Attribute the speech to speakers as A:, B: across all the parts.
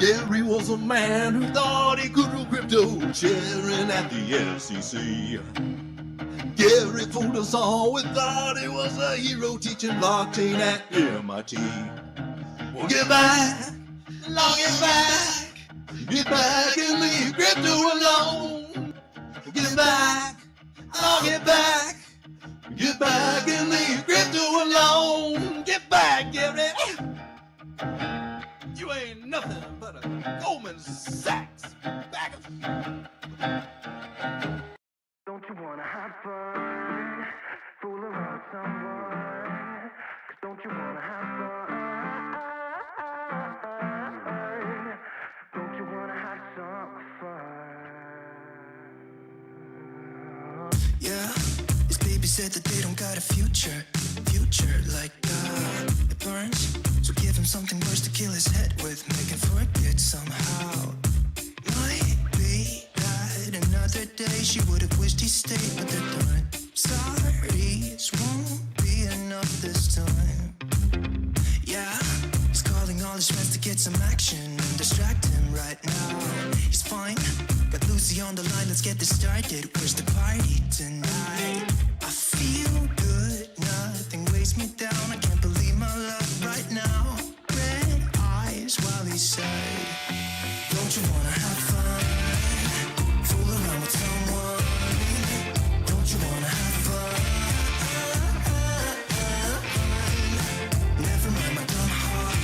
A: Gary was a man who thought he could do crypto, chairing at the SEC. Gary fooled us all, we thought he was a hero teaching blockchain at MIT. Well, get back, Lord, get back and leave crypto alone. Get back, Lord, get back and leave crypto alone. Get back, Gary. You ain't nothing but a Goldman Sachs bagger.
B: Don't you wanna have fun? Fool around with someone? 'Cause don't you wanna have fun? Don't you wanna have some fun?
C: Yeah, his baby said that they don't got a future like it burns. So give him something worse to kill his head with, make him forget somehow. Might be that another day she would have wished he stayed, but they're done. Sorries won't be enough this time. Yeah, he's calling all his friends to get some action and distract him right now. He's fine, got Lucy on the line, let's get this started. Where's the party tonight? I feel good, nothing weighs me down. I can't believe my luck right now. Red eyes while he said, don't you wanna have fun? Fool around with someone. Don't you wanna have fun? Never mind my dumb heart,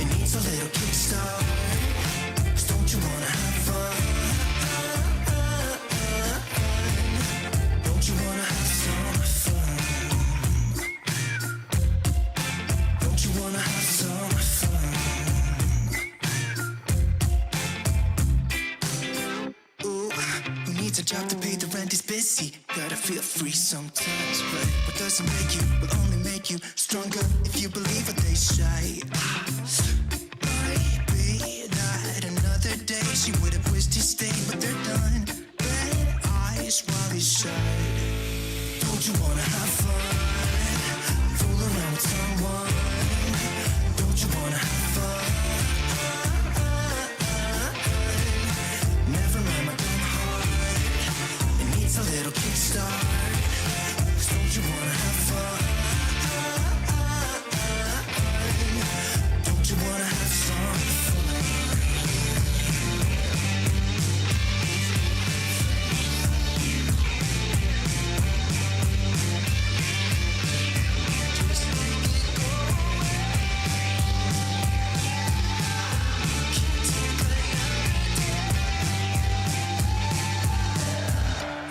C: it needs a little kickstart. 'Cause don't you wanna have fun? Don't you wanna have some fun? Don't you wanna have some fun? Ooh, who needs a job to pay the rent is busy. Gotta feel free sometimes, but what doesn't make you will only make you stronger if you believe what they say. Might be that another day she would have wished he stayed, but they're done. Red eyes while he said, don't you wanna have fun? Fool around with someone. Don't you wanna have fun? Never mind my dumb heart, it needs a little kickstart. 'Cause don't you wanna have fun? Don't you wanna have some fun?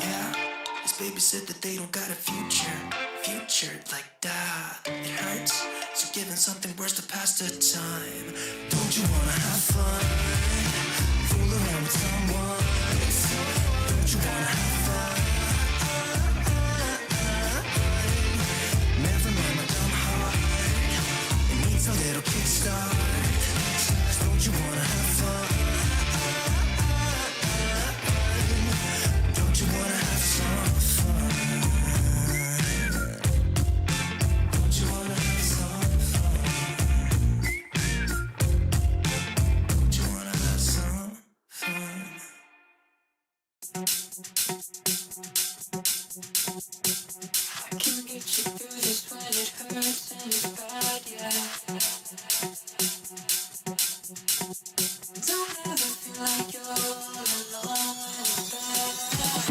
C: Yeah, his baby said that they don't got a future like that. It hurts, so giving something worse to pass the time. Don't you wanna have fun? Fool around with someone. Don't you wanna have fun? Never mind my dumb heart, it needs a little kickstart. Don't you wanna have fun? Don't you wanna have some fun? Don't you wanna have some fun? Don't you wanna have some fun?
D: I can get you through this when it hurts and it's bad, yeah. Don't ever feel like you're all alone when it's bad.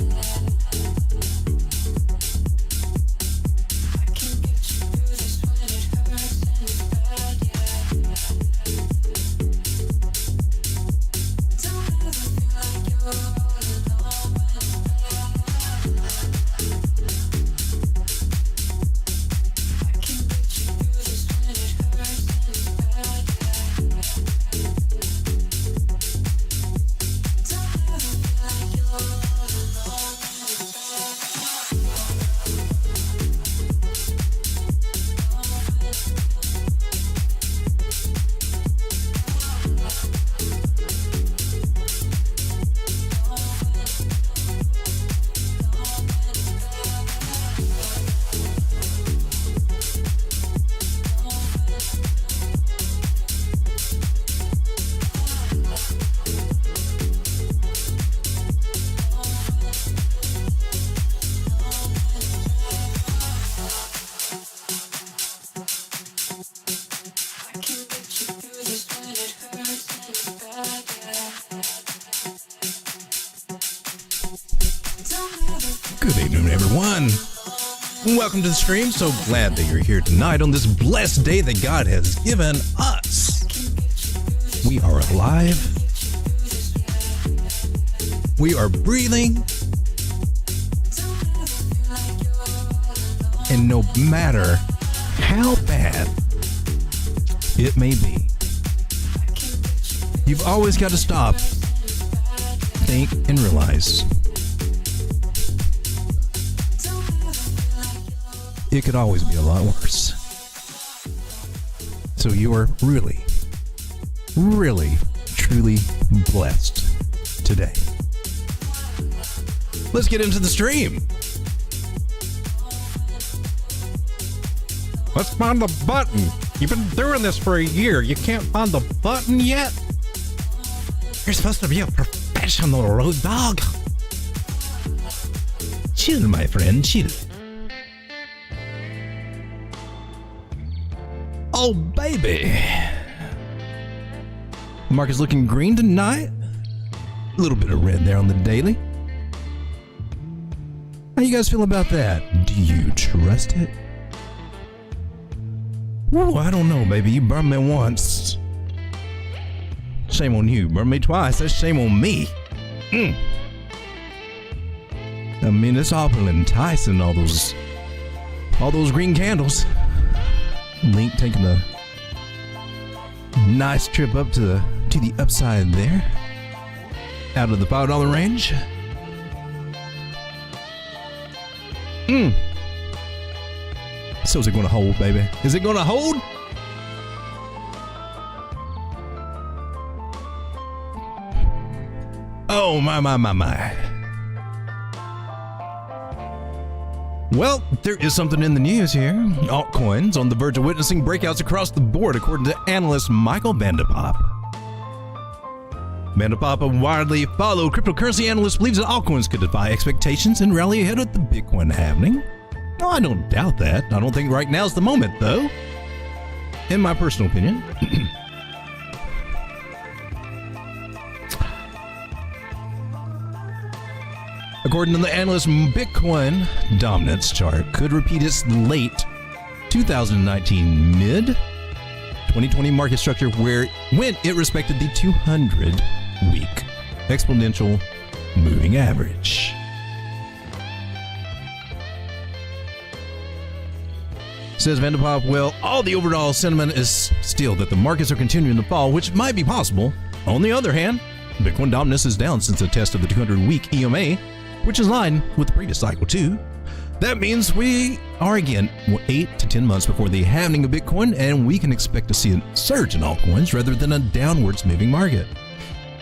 D: I can get you through this when it hurts and it's bad, yeah. Don't ever feel like you're all alone when it's bad. I can get you through this when it hurts and it's bad, yeah.
E: evening, everyone. Welcome to the stream. So glad that you're here tonight on this blessed day that God has given us. We are alive. We are breathing. And no matter how bad it may be, you've always got to stop, think, and realize it could always be a lot worse. So you are really, really, truly blessed today. Let's get into the stream. Let's find the button. You've been doing this for a year. You can't find the button yet? You're supposed to be a professional, road dog. Chill, my friend, chill. Oh, baby. The market's looking green tonight. A little bit of red there on the daily. How you guys feel about that? Do you trust it? Whoa, I don't know, baby. You burned me once. Shame on you. Burned me twice. That's shame on me. I mean, it's awful enticing, all those green candles. Link taking a nice trip up to the upside there, out of the $5 range. So is it going to hold, baby? Is it going to hold? Oh my. Well, there is something in the news here. Altcoins on the verge of witnessing breakouts across the board, according to analyst Michael Vanderpop. Vanderpop, a widely followed cryptocurrency analyst, believes that altcoins could defy expectations and rally ahead of the Bitcoin halving. No, I don't doubt that. I don't think right now's the moment, though. In my personal opinion. According to the analyst, Bitcoin dominance chart could repeat its late 2019 mid 2020 market structure when it respected the 200-week exponential moving average. Says Vanderpop, well, all the overall sentiment is still that the markets are continuing to fall, which might be possible. On the other hand, Bitcoin dominance is down since the test of the 200-week EMA, which is in line with the previous cycle too. That means we are again 8 to 10 months before the halving of Bitcoin, and we can expect to see a surge in altcoins rather than a downwards moving market.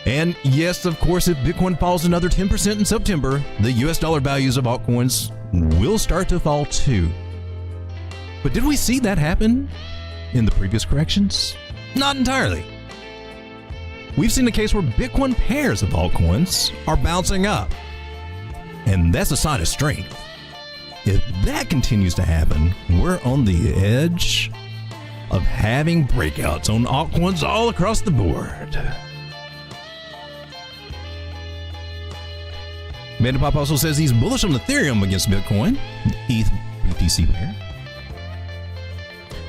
E: And yes, of course, if Bitcoin falls another 10% in September, the US dollar values of altcoins will start to fall too. But did we see that happen in the previous corrections? Not entirely. We've seen a case where Bitcoin pairs of altcoins are bouncing up. And that's a sign of strength. If that continues to happen, we're on the edge of having breakouts on altcoins all across the board. Vanderpop also says he's bullish on Ethereum against Bitcoin, ETH BTC pair.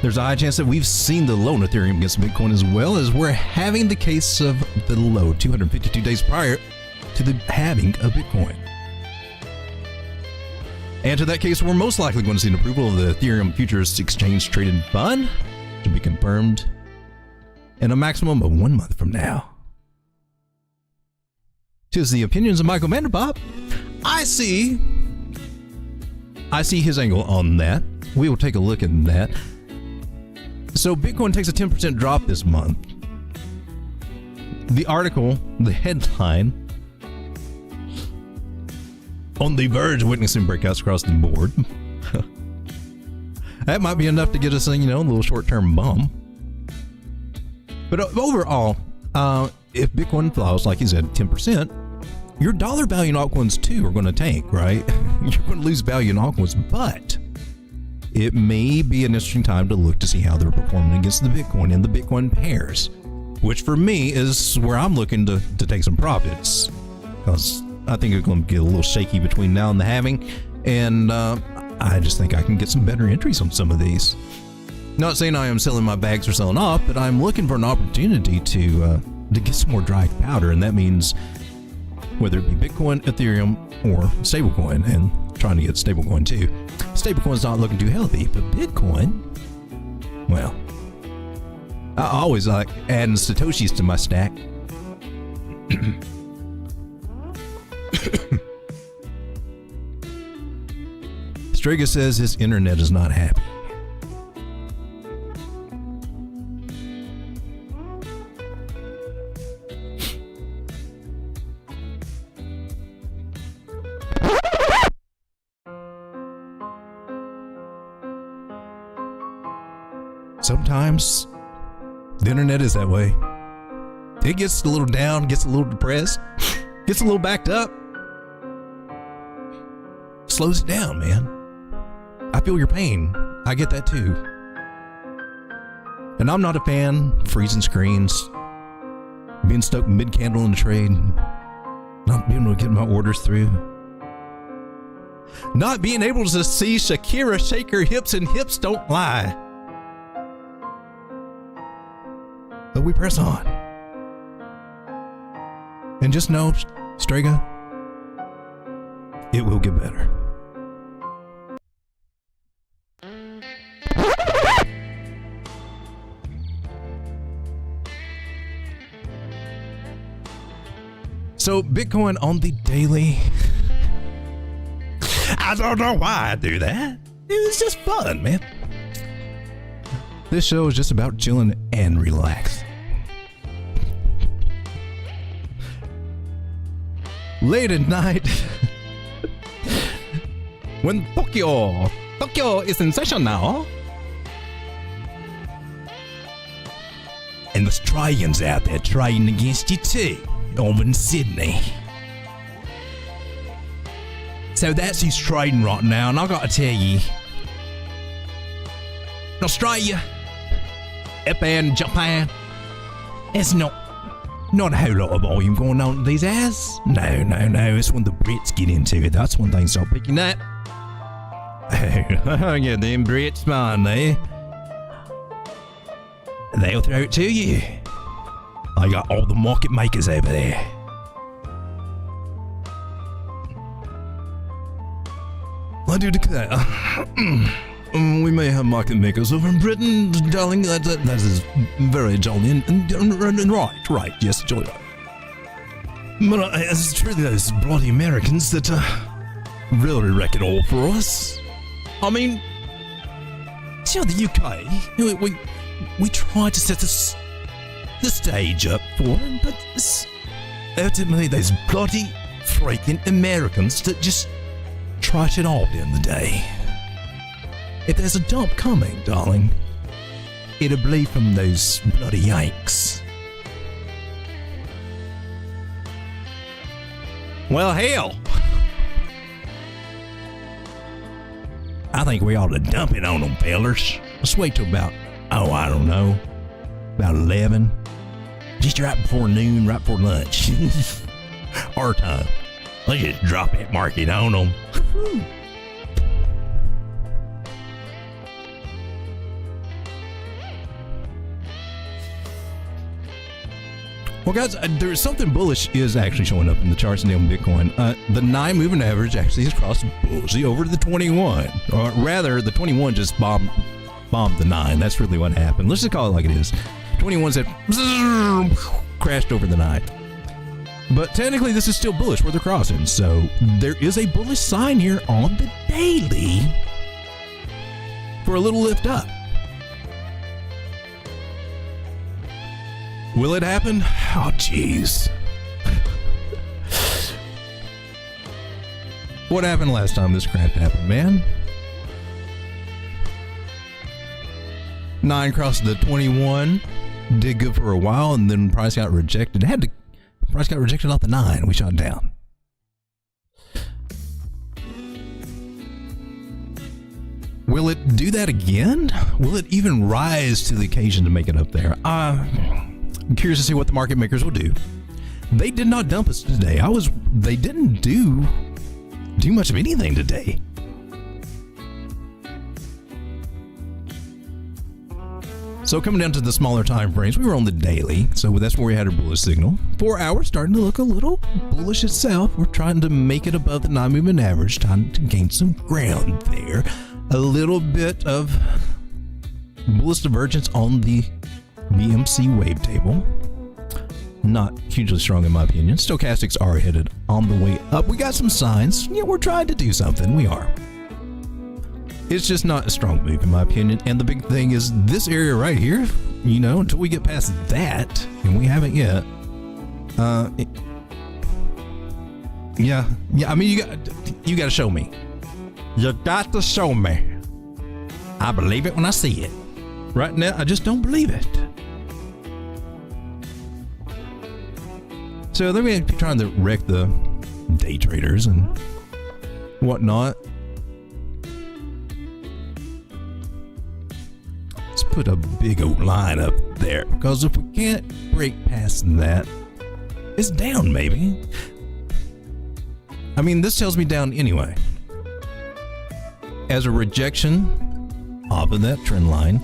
E: There's a high chance that we've seen the low in Ethereum against Bitcoin, as well as we're having the case of the low 252 days prior to the halving of Bitcoin. And to that case, we're most likely going to see an approval of the Ethereum Futures Exchange Traded Fund to be confirmed in a maximum of 1 month from now. Tis the opinions of Michael Vanderpop. I see his angle on that. We will take a look at that. So Bitcoin takes a 10% drop this month. The article, the headline, on the verge of witnessing breakouts across the board. That might be enough to get us a little short-term bump. But overall, if Bitcoin falls, like you said, 10%, your dollar value in altcoins too are going to tank, right? You're going to lose value in altcoins, but it may be an interesting time to look to see how they're performing against the Bitcoin and the Bitcoin pairs, which for me is where I'm looking to take some profits, because I think it's going to get a little shaky between now and the halving. And I just think I can get some better entries on some of these. Not saying I am selling my bags or selling off, but I'm looking for an opportunity to get some more dry powder, and that means whether it be Bitcoin, Ethereum, or stablecoin, and trying to get stablecoin too. Stablecoin's not looking too healthy, but Bitcoin, well, I always like adding Satoshis to my stack. Strega says his internet is not happy. Sometimes the internet is that way. It gets a little down, gets a little depressed, gets a little backed up. Slows it down, man. I feel your pain. I get that too. And I'm not a fan of freezing screens, being stuck mid-candle in the trade, not being able to get my orders through, not being able to see Shakira shake her hips and hips don't lie. But we press on. And just know, Strega, it will get better. So Bitcoin on the daily. I don't know why I do that. It was just fun, man. This show is just about chilling and relaxing. Late at night, when Tokyo is in session now, and the Australians out there trading against you too, over in Sydney. So that's who's trading right now, and I gotta tell you, in Australia, Japan, it's not a whole lot of volume going on these days. No, it's when the Brits get into it. That's when things start picking up. Oh, yeah, them Brits, man, they'll throw it to you. I got all the market makers over there. I do declare, we may have market makers over in Britain, darling. That is very jolly and right. Yes, jolly right. But it's truly those bloody Americans that really wreck it all for us. I mean, see how the UK, we tried to set the stage up for them, but it's ultimately those bloody freaking Americans that just trash it all at the end of the day. If there's a dump coming, darling, it'll be from those bloody Yanks. Well, hell, I think we ought to dump it on them, fellers. Let's wait till about, I don't know, about 11. Just right before noon, right before lunch. Our time. Let's just drop that market on them. Well, guys, there's something bullish is actually showing up in the charts today on Bitcoin. The 9 moving average actually has crossed bullseye over to the 21. Or rather, the 21 just bombed the 9. That's really what happened. Let's just call it like it is. 21 said crashed over the 9. But technically, this is still bullish where they're crossing. So there is a bullish sign here on the daily for a little lift up. Will it happen? Oh, jeez. What happened last time this crap happened, man? 9 crossed the 21. Did good for a while, and then price got rejected. Price got rejected off the 9. We shot down. Will it do that again? Will it even rise to the occasion to make it up there? I'm curious to see what the market makers will do. They did not dump us today. They didn't do much of anything today. So coming down to the smaller time frames, we were on the daily, so that's where we had our bullish signal. 4 hours starting to look a little bullish itself. We're trying to make it above the 9-moving average, trying to gain some ground there. A little bit of bullish divergence on the BMC wavetable. Not hugely strong in my opinion. Stochastics are headed on the way up. We got some signs. Yeah, we're trying to do something. We are. It's just not a strong move in my opinion. And the big thing is this area right here, you know, until we get past that, and we haven't yet. Yeah, I mean, you got to show me. You got to show me. I believe it when I see it. Right now, I just don't believe it. So they're going to be trying to wreck the day traders and whatnot. Let's put a big old line up there, because if we can't break past that, it's down maybe. I mean, this tells me down anyway. As a rejection off of that trend line,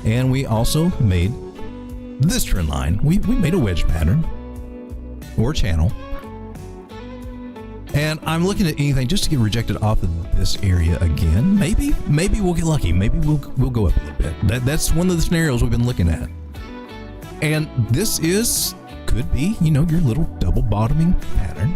E: and we also made this trend line. We made a wedge pattern or channel, and I'm looking at anything just to get rejected off of this area again. Maybe we'll get lucky. Maybe we'll go up a little bit. That's one of the scenarios we've been looking at, and this could be, you know, your little double bottoming pattern.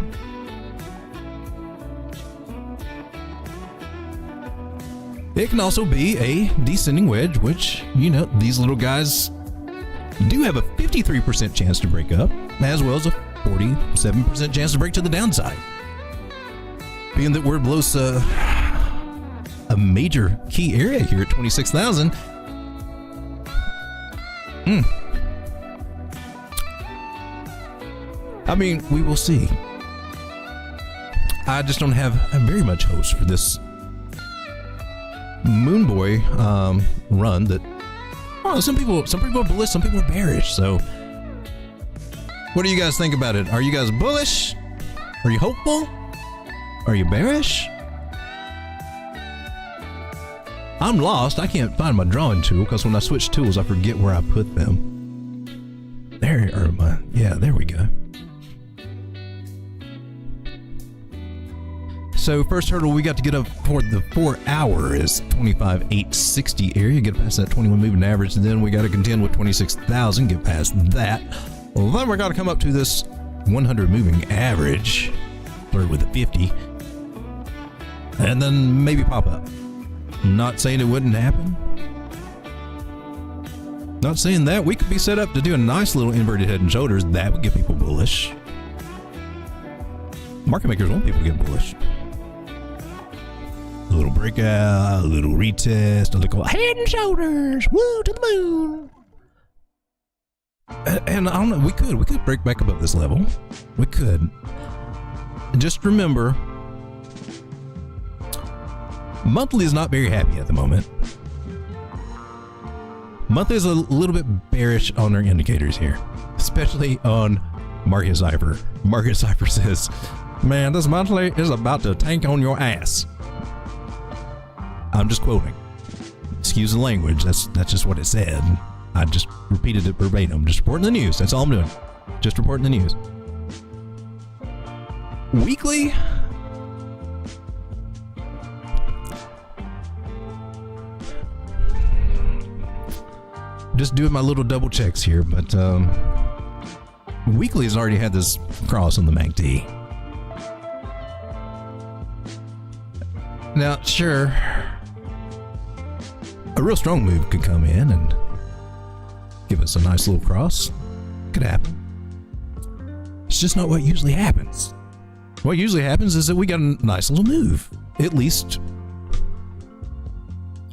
E: It can also be a descending wedge, which, you know, these little guys do have a 53% chance to break up, as well as a 47% chance to break to the downside. Being that we're below a major key area here at 26,000. I mean, we will see. I just don't have very much hopes for this Moon Boy run. That, oh, some people are bullish, some people are bearish. So what do you guys think about it? Are you guys bullish? Are you hopeful? Are you bearish? I'm lost. I can't find my drawing tool, because when I switch tools I forget where I put them. There we go. So first hurdle we got to get up toward the 4 hour is 25,860 area, get past that 21 moving average, and then we got to contend with 26,000, get past that. Well, then we got to come up to this 100 moving average, flirt with a 50, and then maybe pop up. Not saying it wouldn't happen. Not saying that. We could be set up to do a nice little inverted head and shoulders. That would get people bullish. Market makers want people to get bullish. A little breakout, a little retest, a little head and shoulders, woo, to the moon. And I don't know, we could break back above this level. We could. And just remember, monthly is not very happy at the moment. Monthly is a little bit bearish on our indicators here, especially on Market Cipher. Market Cipher says, man, this monthly is about to tank on your ass. I'm just quoting. Excuse the language. That's just what it said. I just repeated it verbatim. Just reporting the news. That's all I'm doing. Just reporting the news. Weekly. Just doing my little double checks here, but weekly has already had this cross on the MACD. Now, sure, a real strong move could come in and give us a nice little cross. Could happen. It's just not what usually happens. What usually happens is that we got a nice little move, at least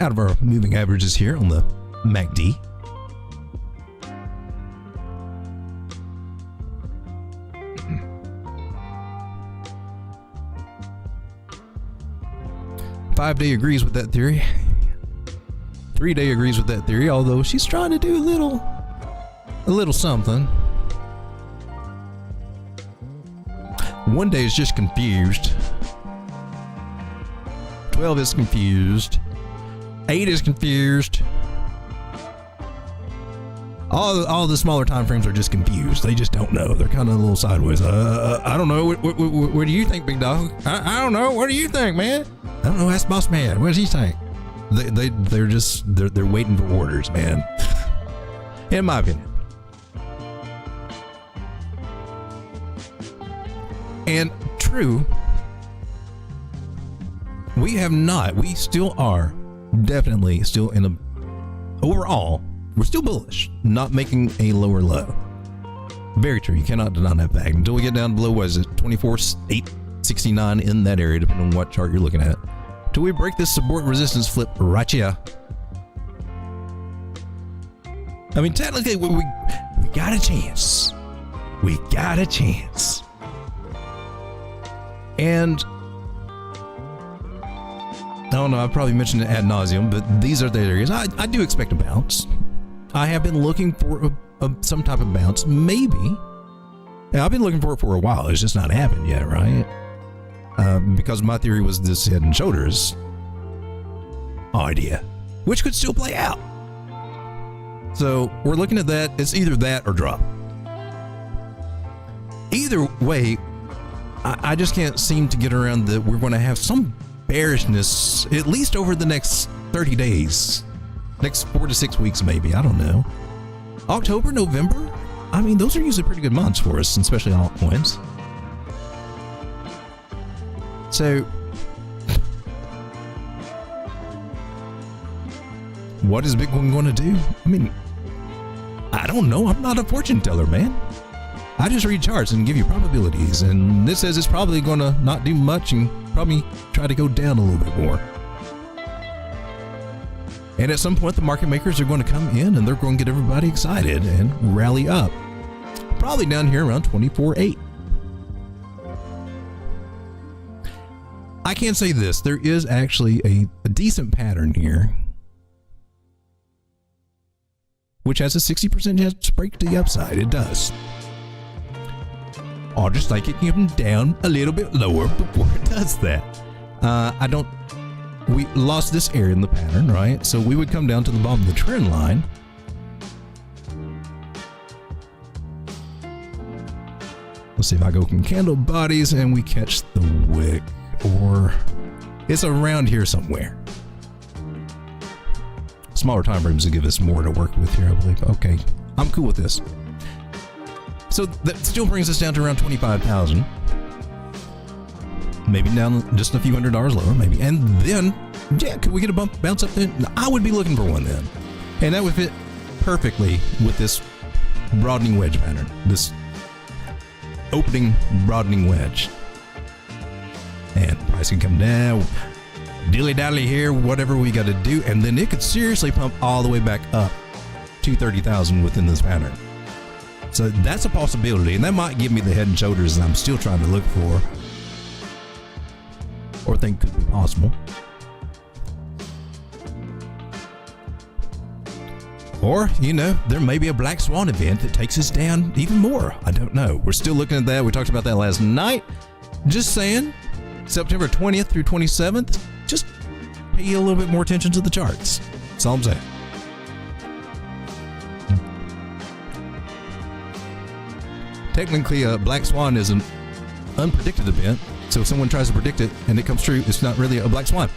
E: out of our moving averages here on the MACD. Five-day agrees with that theory. 3-day agrees with that theory, although she's trying to do a little something. 1 day is just confused. 12 is confused. 8 is confused. All the smaller time frames are just confused. They just don't know. They're kind of a little sideways. I don't know. What do you think, big dog? I don't know. What do you think, man? I don't know. Ask Boss Man. What does he think? They're waiting for orders, man. In my opinion. And true, we still are definitely still in overall, we're still bullish, not making a lower low. Very true. You cannot deny that fact. Until we get down below, what is it, 24,869 in that area, depending on what chart you're looking at. Till we break this support resistance flip right here. I mean, technically, we got a chance. We got a chance. And I don't know, I've probably mentioned it ad nauseum, but these are the areas I do expect a bounce. I have been looking for some type of bounce, maybe. Yeah, I've been looking for it for a while. It's just not happened yet, right? Because my theory was this head and shoulders idea, which could still play out. So we're looking at that. It's either that or drop. Either way, I just can't seem to get around that we're going to have some bearishness, at least over the next 30 days. Next 4 to 6 weeks, maybe. I don't know. October, November? I mean, those are usually pretty good months for us, especially altcoins. So, what is Bitcoin going to do? I mean, I don't know. I'm not a fortune teller, man. I just read charts and give you probabilities, and this says it's probably going to not do much and probably try to go down a little bit more. And at some point, the market makers are going to come in and they're going to get everybody excited and rally up. Probably down here around 24.8. I can say this, there is actually a decent pattern here, which has a 60% chance to break to the upside. It does. I'll just like it come down a little bit lower before it does that. We lost this area in the pattern, right? So we would come down to the bottom of the trend line. Let's see if I go from candle bodies and we catch the wick, or it's around here somewhere. Smaller time frames will give us more to work with here, I believe. Okay, I'm cool with this. So that still brings us down to around 25,000. Maybe down just a few $100s lower, maybe. And then, yeah, could we get a bounce up there? I would be looking for one then. And that would fit perfectly with this broadening wedge pattern. This opening broadening wedge. And price can come down. Dilly-dally here, whatever we got to do. And then it could seriously pump all the way back up to 30,000 within this pattern. So that's a possibility. And that might give me the head and shoulders that I'm still trying to look for, or think could be possible. Or, you know, there may be a black swan event that takes us down even more. I don't know. We're still looking at that. We talked about that last night. Just saying, September 20th through 27th, just pay a little bit more attention to the charts. That's all I'm saying. Technically, a black swan is an unpredicted event. So if someone tries to predict it and it comes true, it's not really a black swan.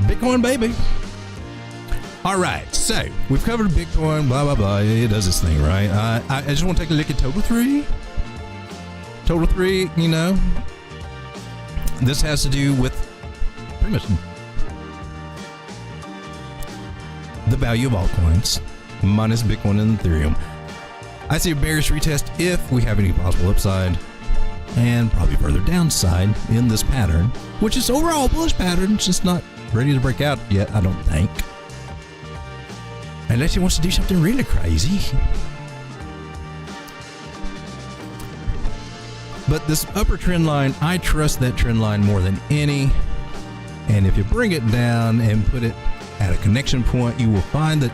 E: Bitcoin, baby. All right, so we've covered Bitcoin, blah, blah, blah. It does its thing, right? I just want to take a look at Total 3. Total 3, you know, this has to do with pretty much the value of altcoins minus Bitcoin and Ethereum. I see a bearish retest if we have any possible upside, and probably further downside in this pattern, which is overall bullish pattern. It's just not ready to break out yet, I don't think. Unless he wants to do something really crazy. But this upper trend line, I trust that trend line more than any. And if you bring it down and put it at a connection point, you will find that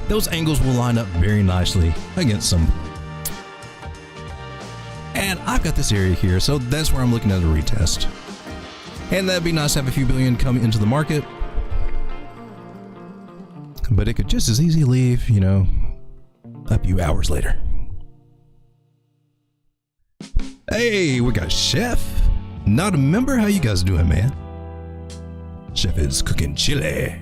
E: those angles will line up very nicely against some I've got this area here, so that's where I'm looking at a retest. And that'd be nice to have a few billion come into the market. But it could just as easily leave, you know, a few hours later. Hey, we got Chef. Not a member? How you guys doing, man? Chef is cooking chili.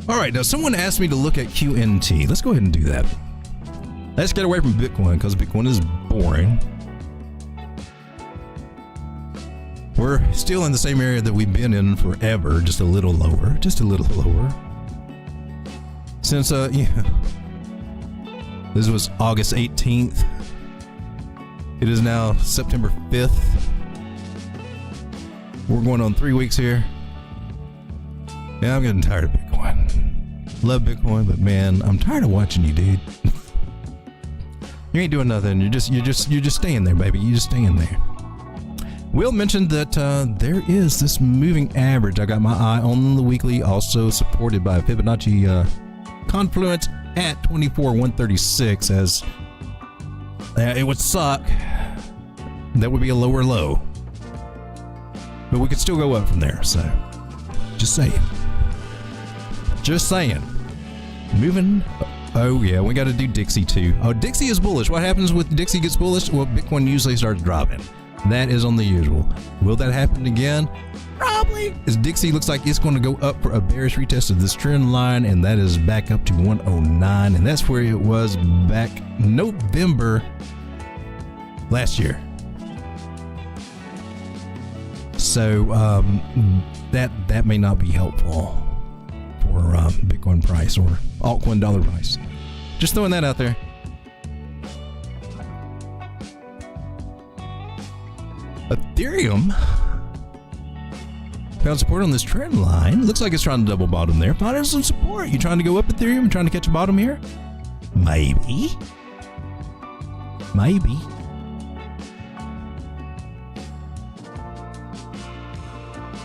E: All right, now someone asked me to look at QNT. Let's go ahead and do that. Let's get away from Bitcoin because Bitcoin is boring. We're still in the same area that we've been in forever, just a little lower, Since, this was August 18th. It is now September 5th. We're going on 3 weeks here. Yeah, I'm getting tired of Bitcoin. Love Bitcoin, but man, I'm tired of watching you, dude. You ain't doing nothing. You're just staying there, baby. You just staying there. Will mentioned that there is this moving average. I got my eye on the weekly, also supported by Fibonacci confluence at 24,136. As it would suck. That would be a lower low, but we could still go up from there. So, just saying. Just saying. Moving. Oh yeah, we got to do Dixie too. Oh, Dixie is bullish. What happens with Dixie gets bullish? Well, Bitcoin usually starts dropping. That is on the usual. Will that happen again? Probably. As Dixie looks like it's going to go up for a bearish retest of this trend line, and that is back up to 109, and that's where it was back November last year. So that may not be helpful for Bitcoin price or altcoin dollar price. Just throwing that out there. Ethereum found support on this trend line. Looks like it's trying to double bottom there. Finding some support. You trying to go up Ethereum? Trying to catch a bottom here? Maybe.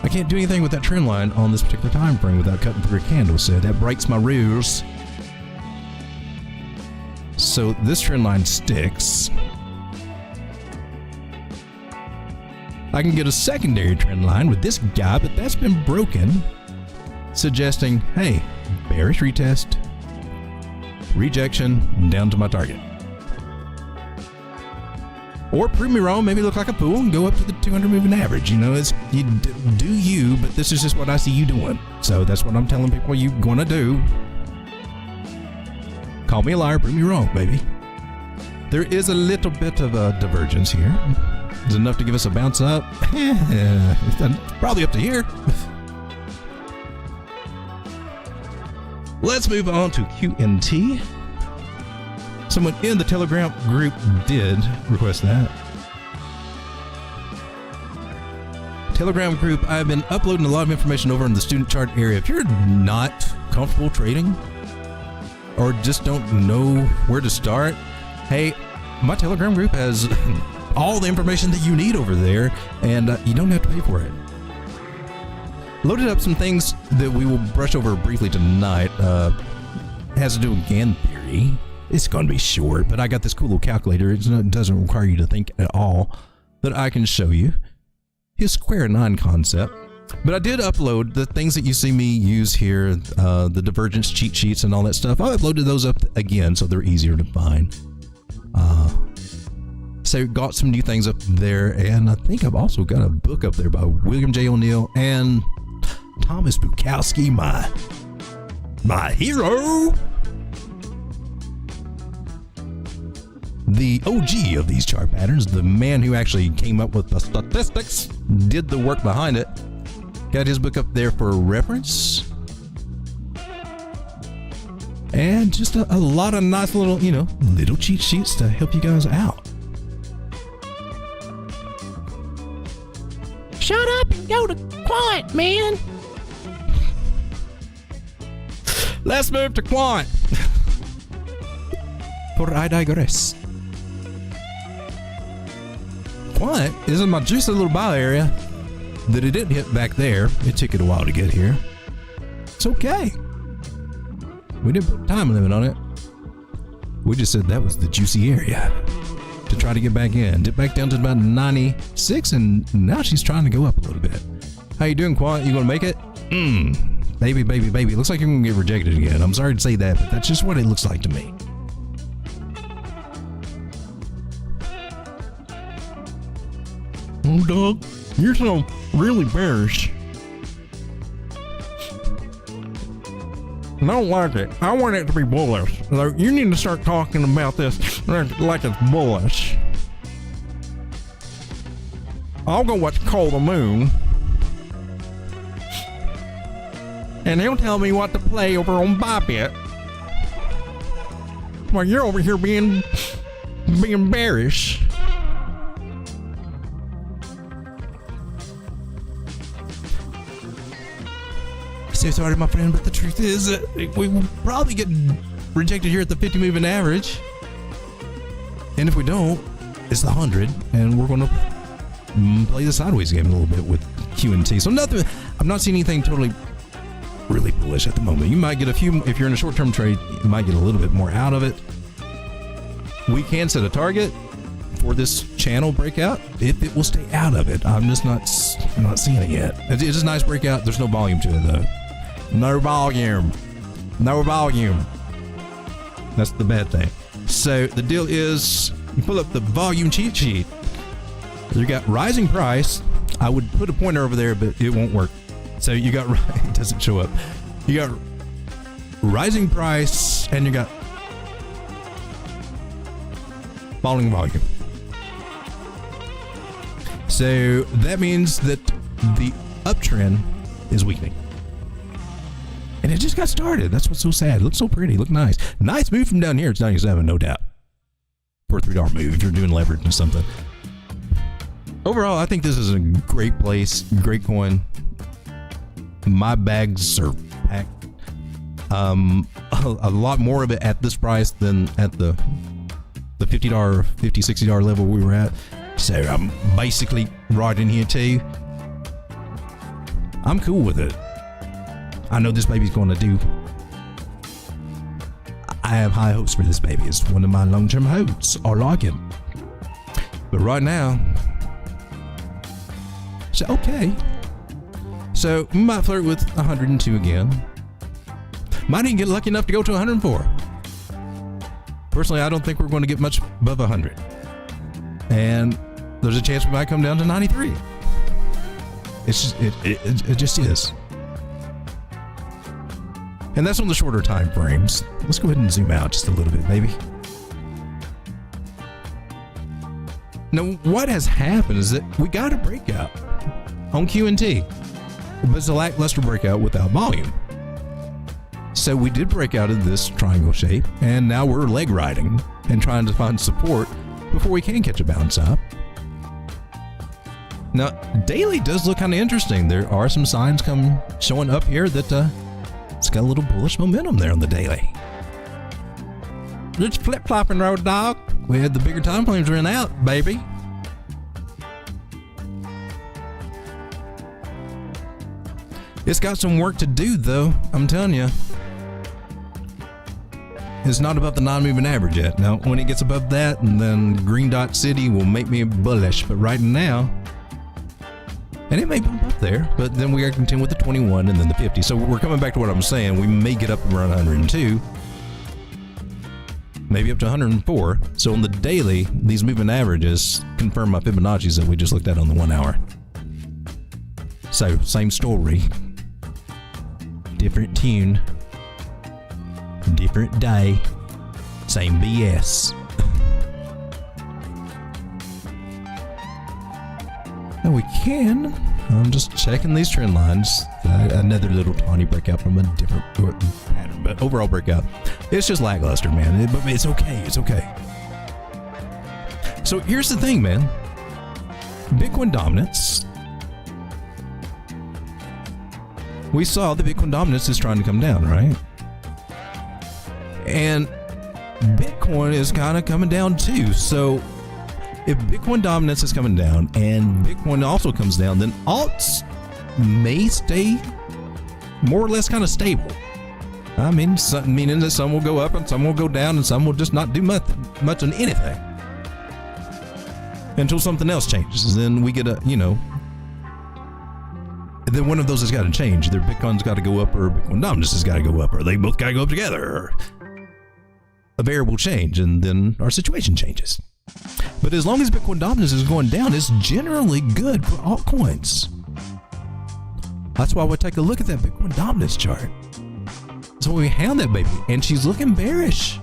E: I can't do anything with that trend line on this particular time frame without cutting through a candle, so that breaks my rules. So this trend line sticks. I can get a secondary trend line with this guy, but that's been broken, suggesting, hey, bearish retest, rejection, down to my target. Or prove me wrong, maybe look like a fool and go up to the 200 moving average. You know, it's you do you, but this is just what I see you doing. So that's what I'm telling people you're gonna do. Call me a liar, prove me wrong, baby. There is a little bit of a divergence here. Is enough to give us a bounce up? Probably up to here. Let's move on to QNT. Someone in the Telegram group did request that. Telegram group, I've been uploading a lot of information over in the student chart area. If you're not comfortable trading or just don't know where to start, hey, my Telegram group has all the information that you need over there, and you don't have to pay for it. Loaded up some things that we will brush over briefly tonight. Has to do with Gann theory. It's going to be short, but I got this cool little calculator. It doesn't require you to think at all that I can show you. His square 9 concept. But I did upload the things that you see me use here, the divergence cheat sheets and all that stuff. I uploaded those up again so they're easier to find. So got some new things up there, and I think I've also got a book up there by William J. O'Neill and Thomas Bukowski, my hero. The OG of these chart patterns, the man who actually came up with the statistics, did the work behind it. Got his book up there for reference. And just a lot of nice little, little cheat sheets to help you guys out. Shut up and go to Quant, man. Let's move to Quant. For I digress. Quant is in my juicy little buy area that it didn't hit back there. It took it a while to get here. It's okay. We didn't put a time limit on it. We just said that was the juicy area to try to get back in. Dip back down to about 96, and now she's trying to go up a little bit. How you doing, Quant? You gonna make it? Baby. Looks like you're gonna get rejected again. I'm sorry to say that, but that's just what it looks like to me. Oh, Doug, you're so really bearish. I don't like it. I want it to be bullish. So you need to start talking about this like it's bullish. I'll go watch Call the Moon, and he'll tell me what to play over on Bybit. While you're over here being bearish. So sorry, my friend, but the truth is that we will probably get rejected here at the 50 moving average. And if we don't, it's the 100, and we're going to play the sideways game a little bit with QNT. So nothing, I'm not seeing anything totally really bullish at the moment. You might get a few, if you're in a short-term trade, you might get a little bit more out of it. We can set a target for this channel breakout if it will stay out of it. I'm not seeing it yet. It's a nice breakout. There's no volume to it though. No volume. That's the bad thing. So the deal is, you pull up the volume cheat sheet. You got rising price. I would put a pointer over there, but it won't work. So you got, it doesn't show up. You got rising price, and you got falling volume. So that means that the uptrend is weakening. And it just got started. That's what's so sad. It looks so pretty. Look nice. Nice move from down here. It's 97, no doubt. For a $3 move if you're doing leverage or something. Overall, I think this is a great place. Great coin. My bags are packed. A lot more of it at this price than at the $50, $50, $60 level we were at. So I'm basically right in here too. I'm cool with it. I know this baby's going to do. I have high hopes for this baby. It's one of my long-term hopes. I like it. But right now, so okay. So we might flirt with 102 again. Might even get lucky enough to go to 104. Personally, I don't think we're going to get much above 100. And there's a chance we might come down to 93. It's just, it just is. And that's on the shorter time frames. Let's go ahead and zoom out just a little bit, maybe. Now, what has happened is that we got a breakout on QNT, but it's a lackluster breakout without volume. So we did break out of this triangle shape, and now we're leg riding and trying to find support before we can catch a bounce up. Now, daily does look kind of interesting. There are some signs showing up here that it's got a little bullish momentum there on the daily. It's flip-flopping, road dog. We had the bigger time frames run out, baby. It's got some work to do, though. I'm telling you. It's not above the non-moving average yet. Now, when it gets above that, and then Green Dot City will make me bullish. But right now, and it may bump up there, but then we are content with the 21 and then the 50. So we're coming back to what I'm saying. We may get up around 102, maybe up to 104. So on the daily, these moving averages confirm my Fibonacci's that we just looked at on the 1 hour. So same story, different tune, different day, same BS. Now we can, I'm just checking these trend lines. Another little tiny breakout from a different pattern, but overall breakout. It's just lackluster, man. But it's okay. It's okay. So here's the thing, man. Bitcoin dominance. We saw the Bitcoin dominance is trying to come down, right? And Bitcoin is kind of coming down too. So if Bitcoin dominance is coming down and Bitcoin also comes down, then alts may stay more or less kind of stable. I mean, meaning that some will go up and some will go down and some will just not do much on anything until something else changes. Then we get then one of those has got to change. Either Bitcoin's got to go up or Bitcoin dominance has got to go up, or they both got to go up together, or a variable change, and then our situation changes. But as long as Bitcoin dominance is going down, it's generally good for altcoins. That's why we take a look at that Bitcoin dominance chart. So we hound that baby, and she's looking bearish.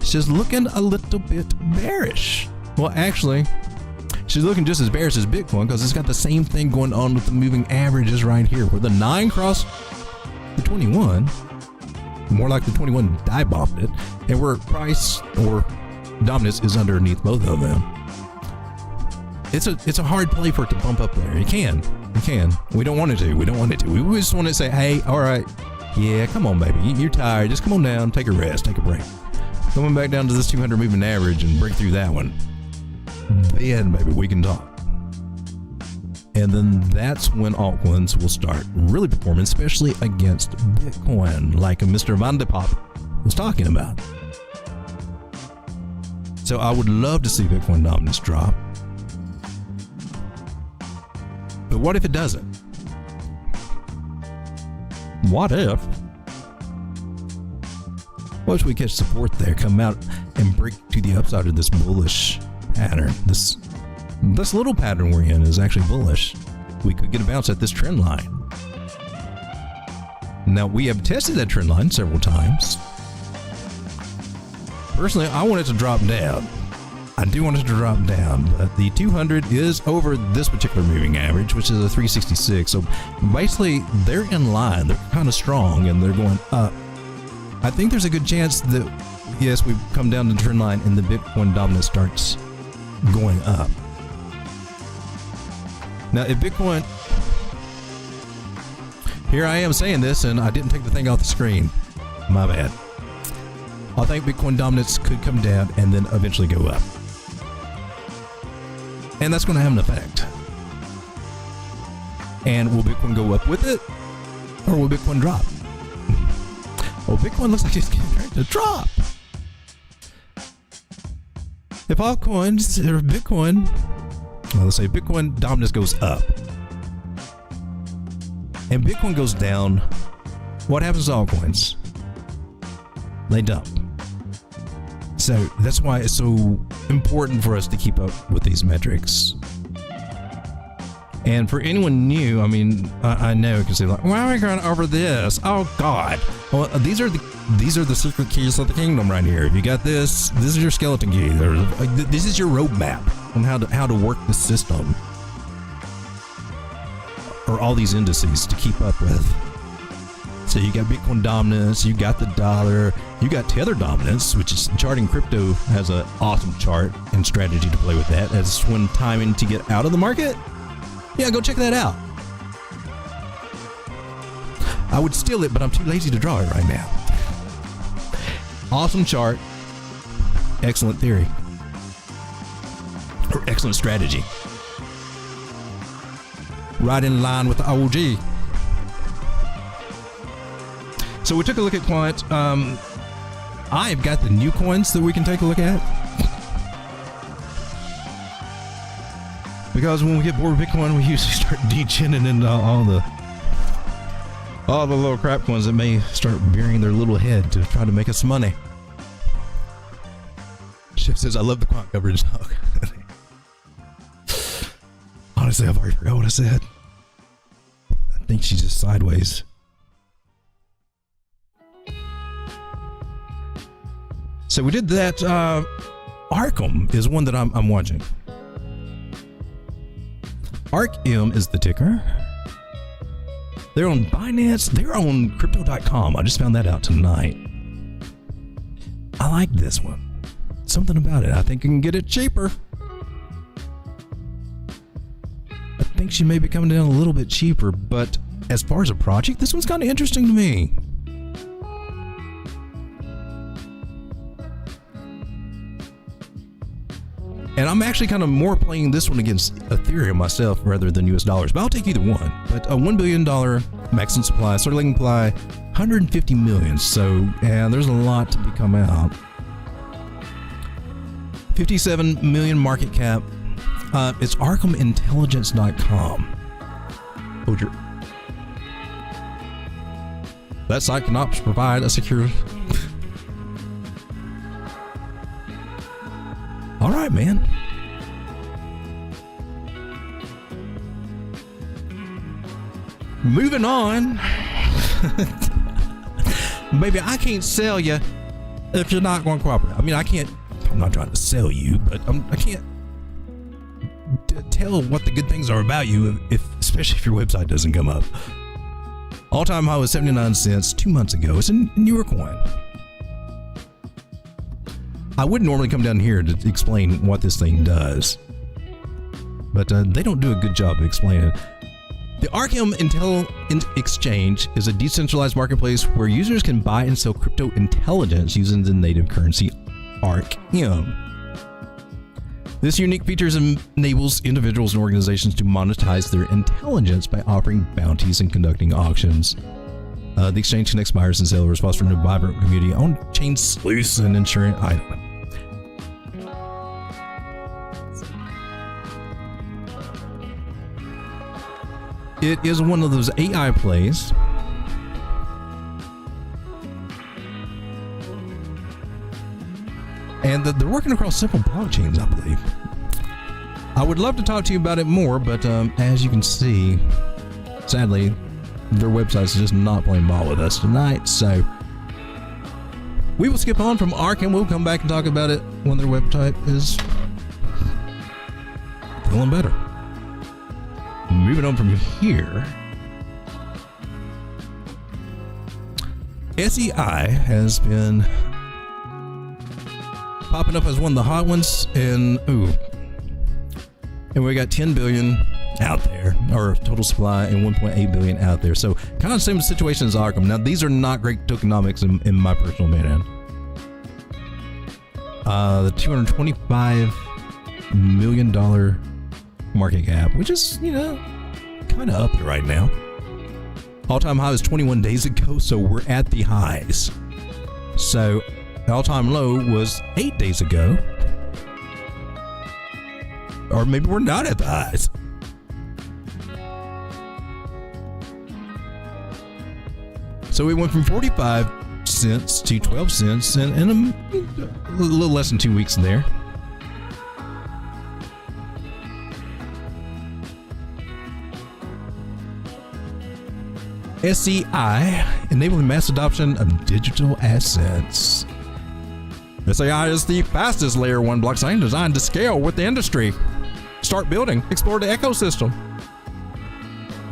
E: She's looking a little bit bearish. Well, actually, she's looking just as bearish as Bitcoin because it's got the same thing going on with the moving averages right here, where the 9 crossed the 21, more like the 21 dive bombed it, and where price or dominance is underneath both of them. It's a hard play for it to bump up there. It can. We don't want it to. We just want to say, hey, all right, yeah, come on, baby. You're tired. Just come on down, take a rest, take a break. Coming back down to this 200 moving average and break through that one. Then, baby, we can talk. And then that's when altcoins will start really performing, especially against Bitcoin, like Mr. Van de Pop was talking about. So I would love to see Bitcoin dominance drop. But what if it doesn't? What if we catch support there, come out and break to the upside of this bullish pattern? This little pattern we're in is actually bullish. We could get a bounce at this trend line. Now, we have tested that trend line several times. Personally, I want it to drop down. I do want it to drop down, but the 200 is over this particular moving average, which is a 366. So basically, they're in line. They're kind of strong, and they're going up. I think there's a good chance that, yes, we've come down to the trend line, and the Bitcoin dominance starts going up. Now, if Bitcoin... Here I am saying this, and I didn't take the thing off the screen. My bad. I think Bitcoin dominance could come down and then eventually go up. And that's going to have an effect. And will Bitcoin go up with it? Or will Bitcoin drop? Well, Bitcoin looks like it's getting ready to drop. If altcoins or Bitcoin, well, let's say Bitcoin dominance goes up and Bitcoin goes down, what happens to altcoins? They dump. So that's why it's so important for us to keep up with these metrics. And for anyone new, I mean, I know you can say like, why are we going over this? Oh God! Well, these are the secret keys of the kingdom right here. If you got this, this is your skeleton key. This is your roadmap on how to work the system, or all these indices to keep up with. So you got Bitcoin dominance, you got the dollar, you got Tether dominance, which is charting crypto has an awesome chart and strategy to play with that. As when timing to get out of the market. Yeah, go check that out. I would steal it, but I'm too lazy to draw it right now. Awesome chart. Excellent theory. Or excellent strategy. Right in line with the OG. So we took a look at Quant. I've got the new coins that we can take a look at. Because when we get bored with Bitcoin, we usually start degening into all the little crap coins that may start burying their little head to try to make us some money. Chef says, I love the Quant coverage, dog. Honestly, I've already forgot what I said. I think she's just sideways. So we did that. Arkham is one that I'm watching. ARKM is the ticker. They're on Binance. They're on Crypto.com. I just found that out tonight. I like this one. Something about it. I think you can get it cheaper. I think she may be coming down a little bit cheaper, but as far as a project, this one's kind of interesting to me. And I'm actually kind of more playing this one against Ethereum myself rather than US dollars, but I'll take either one. But a $1 billion maximum supply, circulating supply, 150 million. So, and there's a lot to come out. 57 million market cap. It's ArkhamIntelligence.com. Hold your. That site cannot provide a secure. All right, man. Moving on. Baby, I can't sell you if you're not going to cooperate. I mean, I'm not trying to sell you, but I can't tell what the good things are about you, especially if your website doesn't come up. All-time high was 79 cents 2 months ago. It's a newer coin. I would normally come down here to explain what this thing does, but they don't do a good job of explaining it. The Arkham Intel Exchange is a decentralized marketplace where users can buy and sell crypto intelligence using the native currency Arkham. This unique feature enables individuals and organizations to monetize their intelligence by offering bounties and conducting auctions. The exchange connects buyers and sellers, fostering a vibrant community on-chain sleuths and insurance items. It is one of those AI plays. And they're working across several blockchains, I believe. I would love to talk to you about it more, but as you can see, sadly, their website's just not playing ball with us tonight. So we will skip on from Arkham. We'll come back and talk about it when their website is feeling better. Moving on from here, SEI has been popping up as one of the hot ones, and we got 10 billion out there, or total supply, and 1.8 billion out there. So kind of same situation as Arkham. Now these are not great tokenomics in my personal opinion. The $225 million market cap, which is, kind of up there right now. All-time high was 21 days ago, so we're at the highs. So the all-time low was 8 days ago. Or maybe we're not at the highs. So we went from 45 cents to 12 cents in a little less than 2 weeks there. SEI, enabling mass adoption of digital assets. SEI is the fastest layer 1 blockchain designed to scale with the industry. Start building, explore the ecosystem.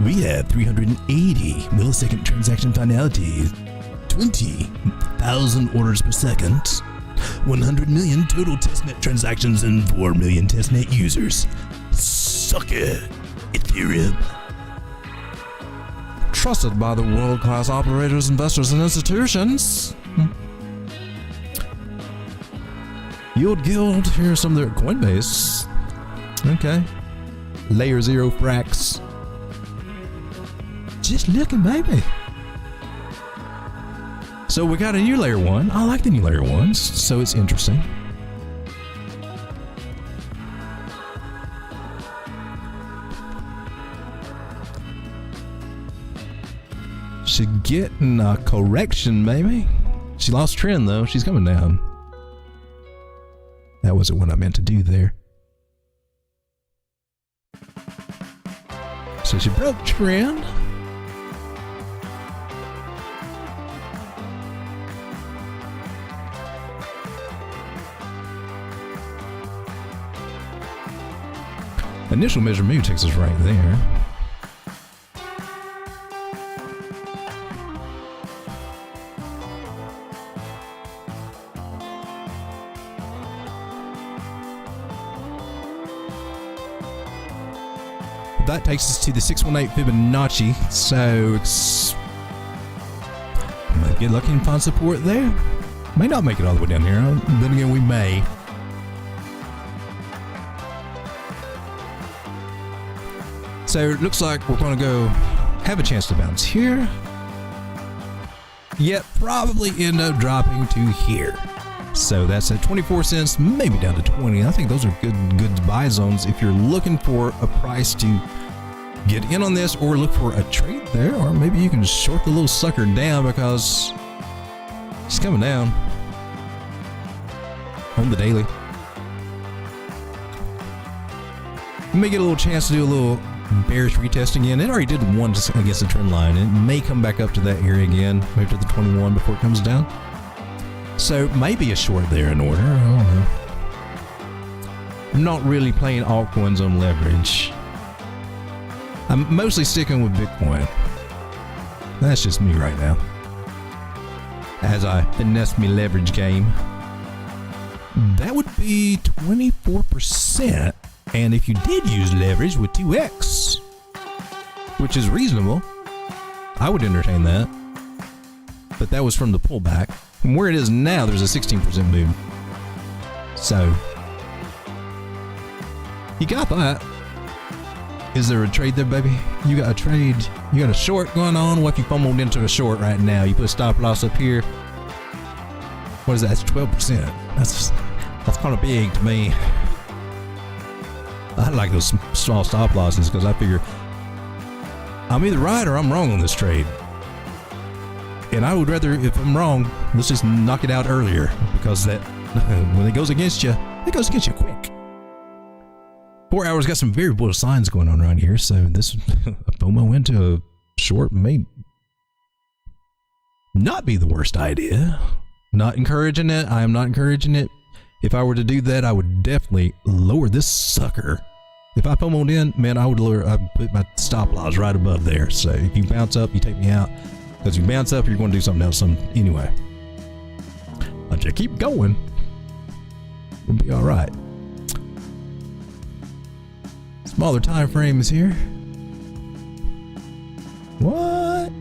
E: We have 380 millisecond transaction finality, 20,000 orders per second, 100 million total testnet transactions, and 4 million testnet users. Suck it, Ethereum. Trusted by the world-class operators, investors, and institutions. Yield Guild, here's some of their Coinbase. Okay. Layer 0 Frax. Just looking, baby. So we got a new layer 1. I like the new layer 1s, so it's interesting. She's getting a correction, maybe. She lost trend, though. She's coming down. That wasn't what I meant to do there. So she broke trend. Initial measure move takes us right there. That takes us to the 618 Fibonacci, so might get lucky and find support there. May not make it all the way down here, then again we may. So it looks like we're going to go have a chance to bounce here, yet probably end up dropping to here. So that's at 24 cents, maybe down to 20. I think those are good buy zones if you're looking for a price to get in on this or look for a trade there, or maybe you can short the little sucker down because it's coming down on the daily. You may get a little chance to do a little bearish retest again. It already did one just against the trend line. It may come back up to that area again, maybe to the 21 before it comes down. So maybe a short there in order. I don't know. I'm not really playing altcoins on leverage. I'm mostly sticking with Bitcoin. That's just me right now. As I finesse my leverage game. That would be 24%. And if you did use leverage with 2x, which is reasonable, I would entertain that. But that was from the pullback. From where it is now, there's a 16% move. So, you got that. Is there a trade there, baby? You got a trade. You got a short going on. What if you fumbled into a short right now? You put a stop loss up here. What is that? That's 12%. That's kind of big to me. I like those small stop losses because I figure I'm either right or I'm wrong on this trade. And I would rather, if I'm wrong, let's just knock it out earlier, because that when it goes against you, it goes against you quick. 4 hours got some very bullish signs going on around here, so this a FOMO into a short may not be the worst idea. Not encouraging it. I am not encouraging it. If I were to do that, I would definitely lower this sucker. If I FOMO'd in, man, I would put my stop loss right above there. So if you bounce up, you take me out. Because if you bounce up, you're going to do something else anyway. I'll just keep going. We'll be all right. Smaller time frames here. What?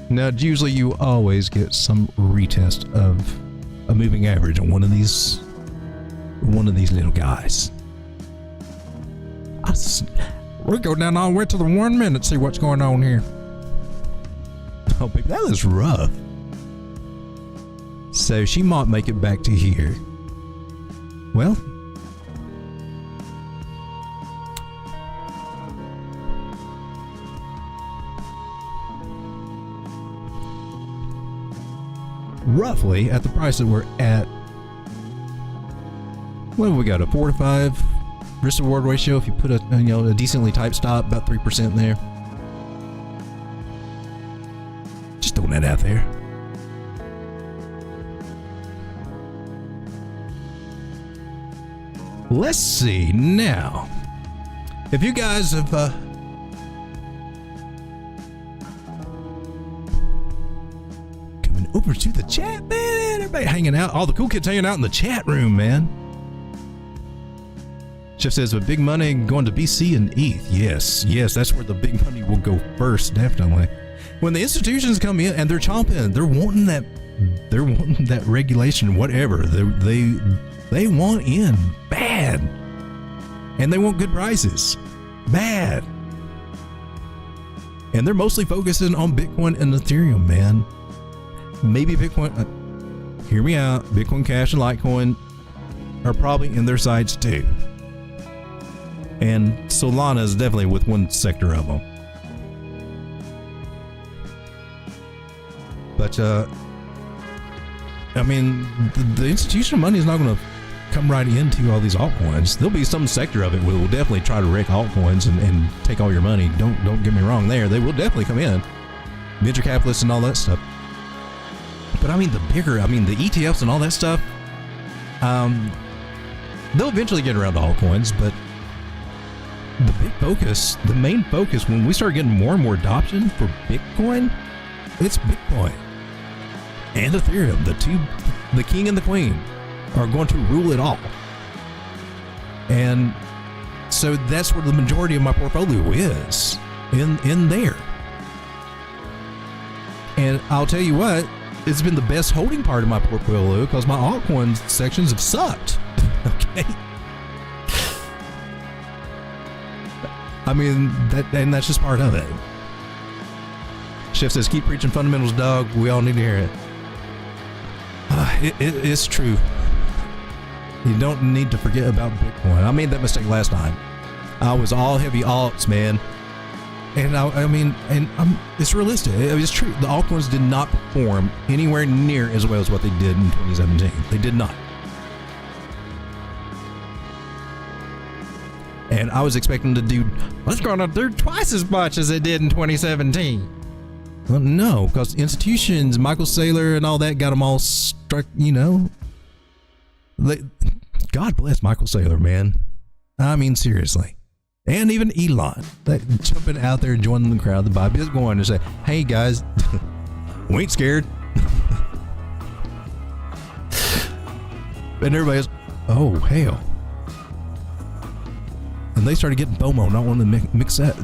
E: Now, usually you always get some retest of a moving average on one of these little guys. We'll go down all the way to the 1 minute, see what's going on here. Oh, baby, that is rough. So she might make it back to here. Well, roughly at the price that we're at, what have we got, a 4 to 5 risk reward ratio? If you put a decently typed stop, about 3% there. Just throwing that out there. Let's see now. If you guys have coming over to the chat, man, everybody hanging out, all the cool kids hanging out in the chat room, man. Jeff says, with big money going to BC and ETH. Yes, that's where the big money will go first, definitely. When the institutions come in and they're chomping, they're wanting that regulation, whatever. They want in bad. And they want good prices. Bad. And they're mostly focusing on Bitcoin and Ethereum, man. Maybe Bitcoin, hear me out, Bitcoin Cash and Litecoin are probably in their sights too. And Solana is definitely with one sector of them. But, I mean, the institutional money is not going to come right into all these altcoins. There'll be some sector of it where will definitely try to wreck altcoins and take all your money. Don't get me wrong there. They will definitely come in. Venture capitalists and all that stuff. But I mean, the ETFs and all that stuff, they'll eventually get around to altcoins, but the main focus, when we start getting more and more adoption for Bitcoin, it's Bitcoin and Ethereum. The king and the queen are going to rule it all. And so that's where the majority of my portfolio is, in there. And I'll tell you what, it's been the best holding part of my portfolio because my altcoin sections have sucked. Okay. I mean, that's just part of it. Chef says, keep preaching fundamentals, dog. We all need to hear it. It's true. You don't need to forget about Bitcoin. I made that mistake last time. I was all heavy alts, man. And it's realistic. It's true. The altcoins did not perform anywhere near as well as what they did in 2017. They did not. And I was expecting to do, let's go to do twice as much as it did in 2017. Well, no, because institutions, Michael Saylor and all that got them all struck, God bless Michael Saylor, man. I mean, seriously. And even Elon, jumping out there and joining the crowd, the buy Bitcoin and say, hey guys, we ain't scared. And everybody's, oh hell. And they started getting FOMO, not wanting to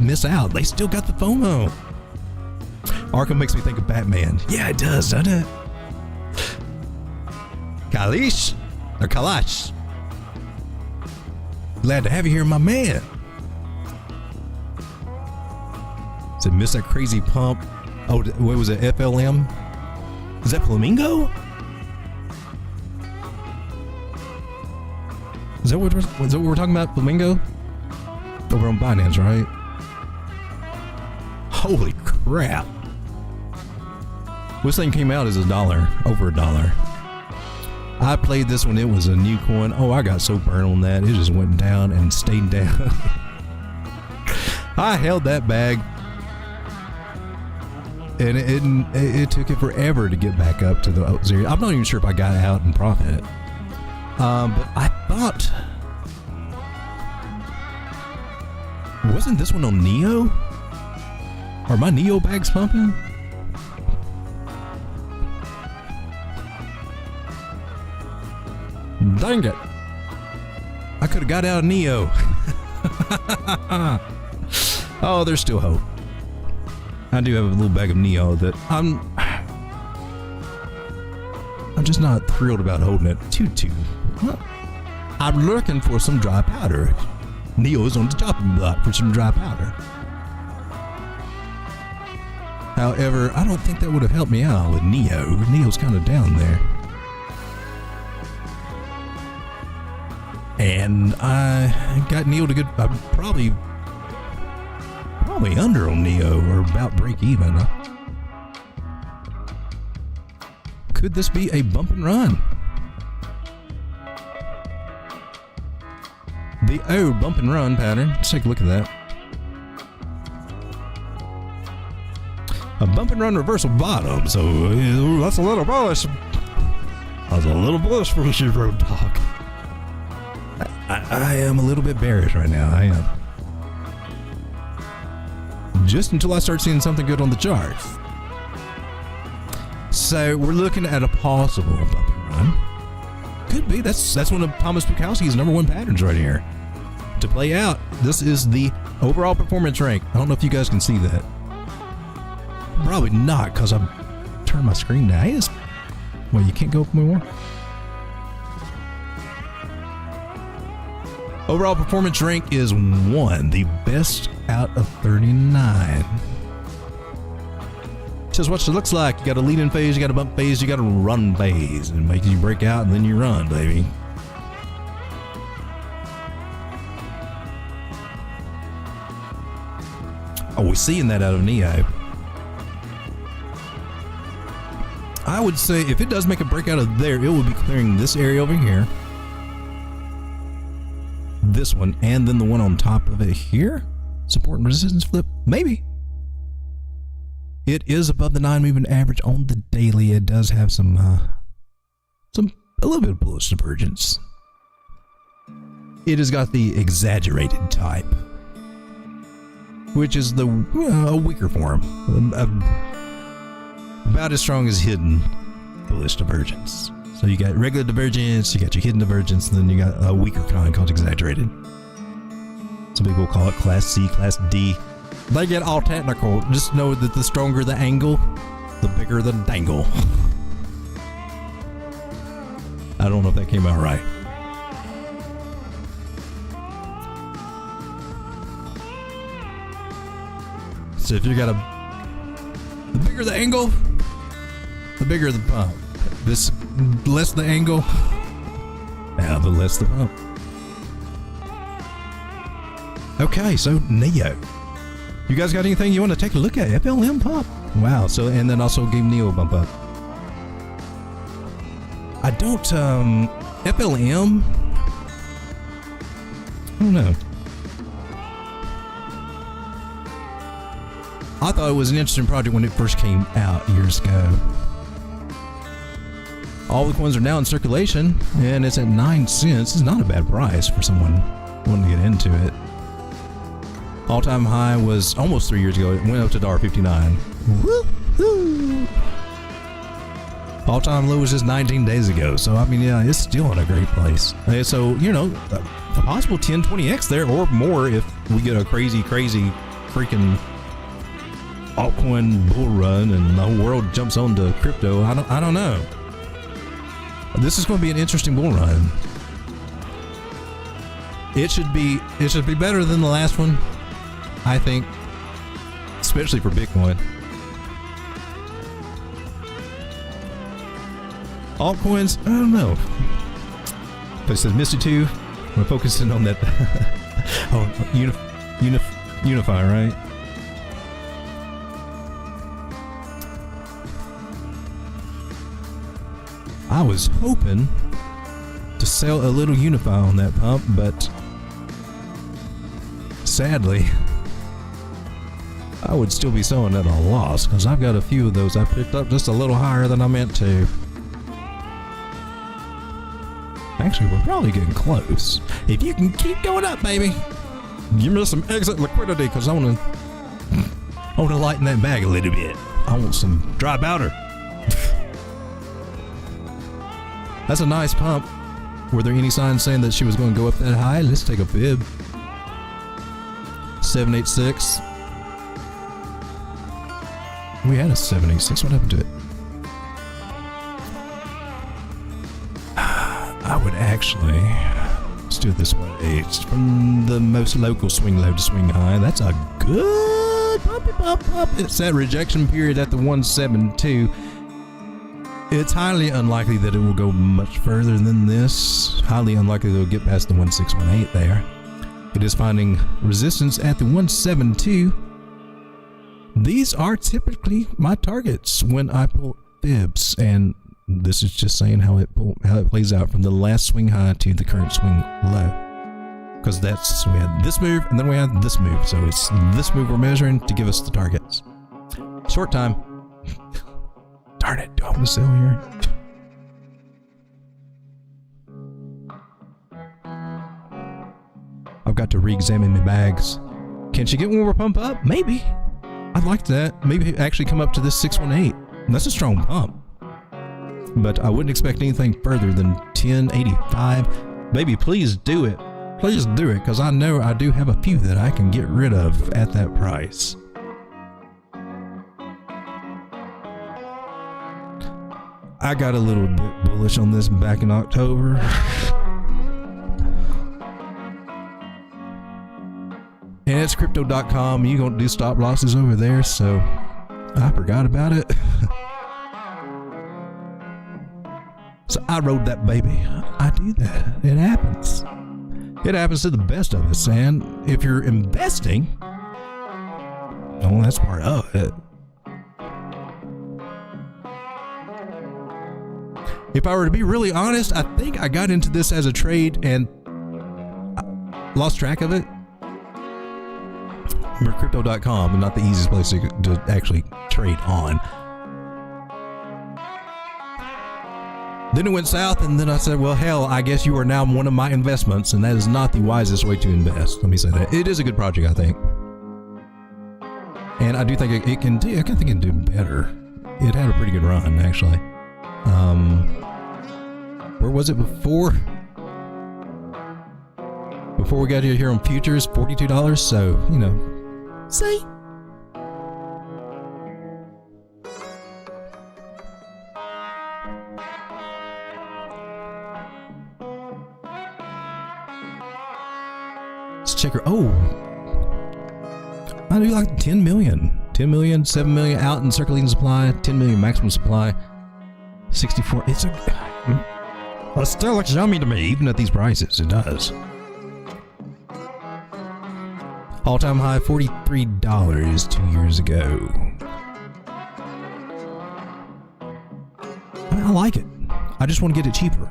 E: miss out. They still got the FOMO. Arkham makes me think of Batman. Yeah, it does, doesn't it? Kalash. Glad to have you here, my man. Said, miss that crazy pump. Oh, what was it? FLM? Is that Flamingo? Is that what we're talking about? Flamingo? Over on Binance, right? Holy crap. This thing came out as $1, over $1. I played this when it was a new coin. Oh, I got so burned on that. It just went down and stayed down. I held that bag. And it took it forever to get back up to the zero. I'm not even sure if I got out and profit. But I thought, wasn't this one on Neo? Are my Neo bags pumping? Dang it! I could have got out of Neo. Oh, there's still hope. I do have a little bag of Neo that I'm just not thrilled about holding it too. Well, I'm looking for some dry powder. Neo is on the chopping block for some dry powder. However, I don't think that would have helped me out with Neo. Neo's kind of down there. And I got Neo to good, probably under on Neo or about break even. Could this be a bump and run? The old bump and run pattern. Let's take a look at that. A bump and run reversal bottom. So that's a little bullish. That's a little bullish for the road dog. I am a little bit bearish right now. I am. Just until I start seeing something good on the charts. So we're looking at a possible bump and run. Could be. That's one of Thomas Bukowski's #1 patterns right here. To play out, this is the overall performance rank. I don't know if you guys can see that. Probably not, because I've turned my screen down. Well, you can't go up more? Overall performance rank is 1, the best out of 39. Says what it looks like. You got a lead-in phase, you got a bump phase, you got a run phase. And it makes you break out and then you run, baby. Oh, we're seeing that out of Neo. I would say if it does make a breakout of there, it will be clearing this area over here. This one, and then the one on top of it here. Support and resistance flip, maybe. It is above the 9 moving average on the daily. It does have a little bit of bullish divergence. It has got the exaggerated type, which is a weaker form, about as strong as hidden bullish divergence. So you got regular divergence, you got your hidden divergence, and then you got a weaker kind called exaggerated. Some people call it Class C, Class D. They get all technical. Just know that the stronger the angle, the bigger the dangle. I don't know if that came out right. if you got the bigger the angle, the bigger the pump. This less the angle, now the less the pump. Okay, so Neo. You guys got anything you want to take a look at? FLM pump. Wow. So, and then also gave Neo a bump up. I don't, FLM. I don't know. I thought it was an interesting project when it first came out years ago. All the coins are now in circulation, and it's at 9 cents. It's not a bad price for someone wanting to get into it. All-time high was almost 3 years ago. It went up to $1.59. Woo-hoo! All-time low was just 19 days ago. So, I mean, yeah, it's still in a great place. So, you know, a possible 10, 20x there or more if we get a crazy freaking altcoin bull run and the whole world jumps onto crypto. I don't know. This is going to be an interesting bull run. It should be better than the last one, I think, especially for Bitcoin. Altcoins, I don't know. But it says Misty 2. We're focusing on that. Oh, Unifi, right? I was hoping to sell a little Unifi on that pump, but sadly, I would still be selling at a loss because I've got a few of those I picked up just a little higher than I meant to. Actually, we're probably getting close. If you can keep going up, baby, give me some exit liquidity because I want to lighten that bag a little bit. I want some dry powder. That's a nice pump. Were there any signs saying that she was going to go up that high? Let's take a fib. 786. We had a 786. What happened to it? I would actually, let's do it this way. It's from the most local swing low to swing high. That's a good pumpy pump. It's that rejection period at the 172. It's highly unlikely that it will go much further than this. Highly unlikely that it will get past the 1618 there. It is finding resistance at the 172. These are typically my targets when I pull fibs, and this is just saying how it plays out from the last swing high to the current swing low. Because we had this move and then we had this move. So it's this move we're measuring to give us the targets. Short time. Darn it, do I want to sell here? I've got to re-examine my bags. Can she get one more pump up? Maybe. I'd like that. Maybe actually come up to this 618. That's a strong pump. But I wouldn't expect anything further than 1085. Baby, please do it. Please do it, because I know I do have a few that I can get rid of at that price. I got a little bit bullish on this back in October. And it's crypto.com. You gonna do stop losses over there, so I forgot about it. So I rode that baby. I do that. It happens. It happens to the best of us. And if you're investing, well, that's part of it. If I were to be really honest, I think I got into this as a trade and I lost track of it. Remember, crypto.com is not the easiest place to actually trade on. Then it went south, and then I said, well, hell, I guess you are now one of my investments, and that is not the wisest way to invest. Let me say that. It is a good project, I think. And I do think it can do, I think it can do better. It had a pretty good run, actually. Where was it before? Before we got here on futures, $42. So, you know, see? Let's check her. Oh, I do like 10 million. 10 million, 7 million out in circulating supply, 10 million maximum supply, 64. It still looks yummy to me, even at these prices. It does. All-time high, $43 2 years ago. I like it. I just want to get it cheaper.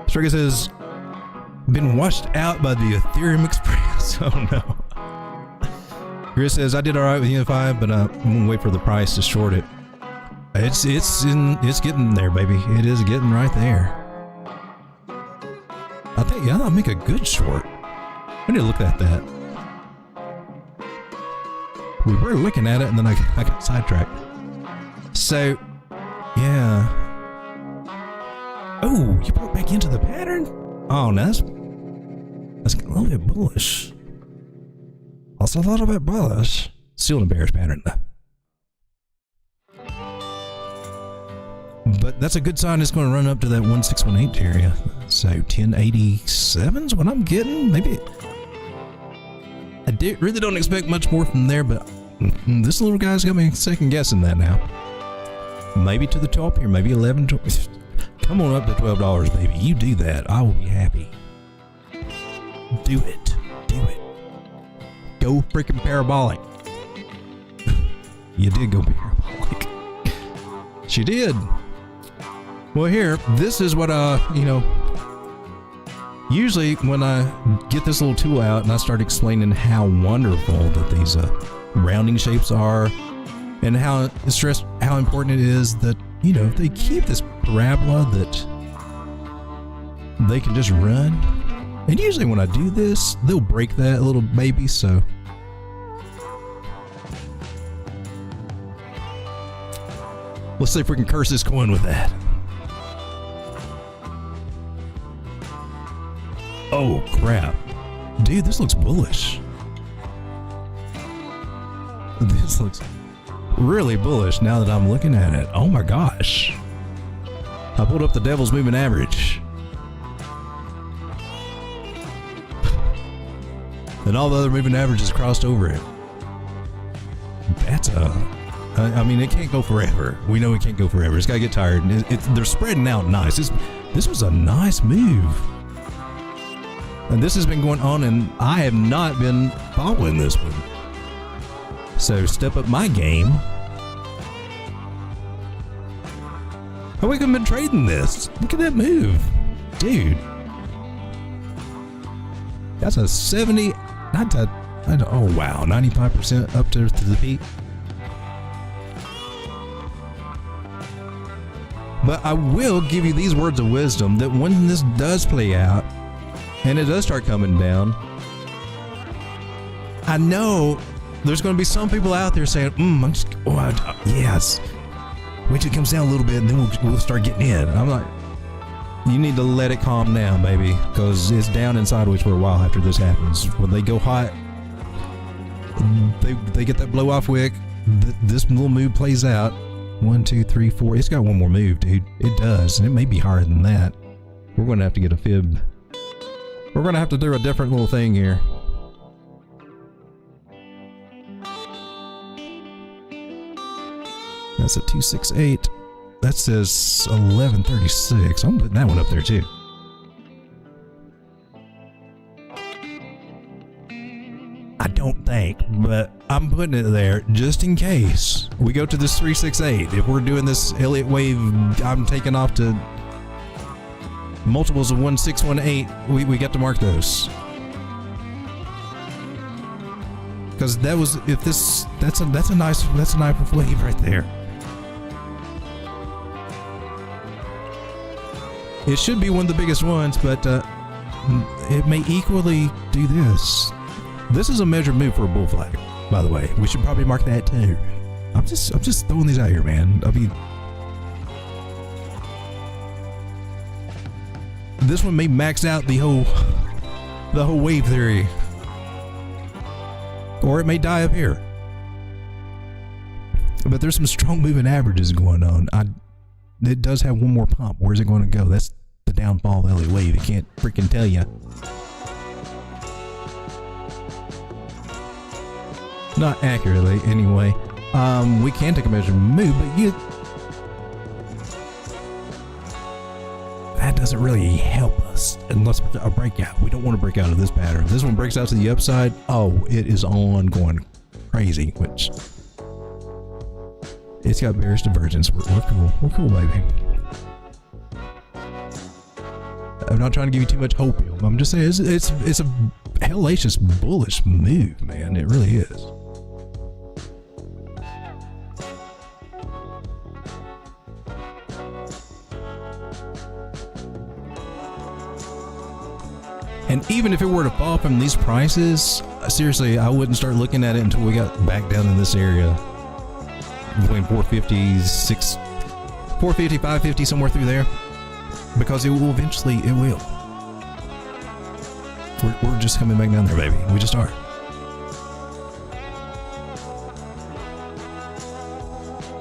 E: Striga says, been washed out by the Ethereum Express. Oh no. Chris says, I did alright with Unifi, but I'm gonna wait for the price to short it. It's getting there, baby. It is getting right there. I think, yeah, I'll make a good short. I need to look at that. We were looking at it, and then I got sidetracked. So, yeah. Oh, you broke back into the pattern? Oh, no, that's a little bit bullish. Also a little bit bullish. Still in a bearish pattern, though. But that's a good sign. It's going to run up to that 1618 area. So 1087 is what I'm getting. Maybe really don't expect much more from there, but this little guy's got me second guessing that now. Maybe to the top here, maybe 11, 12. Come on up to $12, baby. You do that, I will be happy. Do it. Do it. Go freaking parabolic. You did go parabolic. She did. Well, here, this is what usually when I get this little tool out and I start explaining how wonderful that these rounding shapes are and how important it is that, they keep this parabola that they can just run. And usually when I do this, they'll break that little baby, so. Let's see if we can curse this coin with that. Oh, crap. Dude, this looks bullish. This looks really bullish now that I'm looking at it. Oh my gosh. I pulled up the Devil's Moving Average. And all the other moving averages crossed over it. That's it can't go forever. We know it can't go forever. It's got to get tired. They're spreading out nice. This was a nice move. And this has been going on, and I have not been following this one. So step up my game. Oh, we could have been trading this. Look at that move. Dude. That's a 70, oh wow, 95% up to the peak. But I will give you these words of wisdom that when this does play out, and it does start coming down, I know there's going to be some people out there saying, yes. Wait till it comes down a little bit and then we'll start getting in. I'm like, you need to let it calm down, baby, because it's down and sideways for a while after this happens. When they go hot, they get that blow off wick. This little move plays out. 1, 2, 3, 4. It's got one more move, dude. It does, and it may be higher than that. We're going to have to get a fib. We're going to have to do a different little thing here. That's a 268. That says 1136. I'm putting that one up there too. I don't think, but I'm putting it there just in case we go to this 368. If we're doing this Elliott wave, I'm taking off to multiples of 1618. We got to mark those. Because that's a nice wave right there. It should be one of the biggest ones, but it may equally do this. This is a measured move for a bull flag, by the way. We should probably mark that too. I'm just throwing these out here, man. I mean, this one may max out the whole wave theory, or it may die up here. But there's some strong moving averages going on. It does have one more pump. Where's it going to go? That's the downfall of LA wave. It can't freaking tell you. Not accurately, anyway. We can take a measured move, but that doesn't really help us unless a breakout. We don't want to break out of this pattern. If this one breaks out to the upside, oh, it is on going crazy, which it's got bearish divergence. We're cool. We're cool, baby. I'm not trying to give you too much hopium. I'm just saying it's a hellacious bullish move, man. It really is. And even if it were to fall from these prices, seriously, I wouldn't start looking at it until we got back down in this area between 450, 550, somewhere through there, because it will eventually, it will. We're just coming back down there, baby. We just are.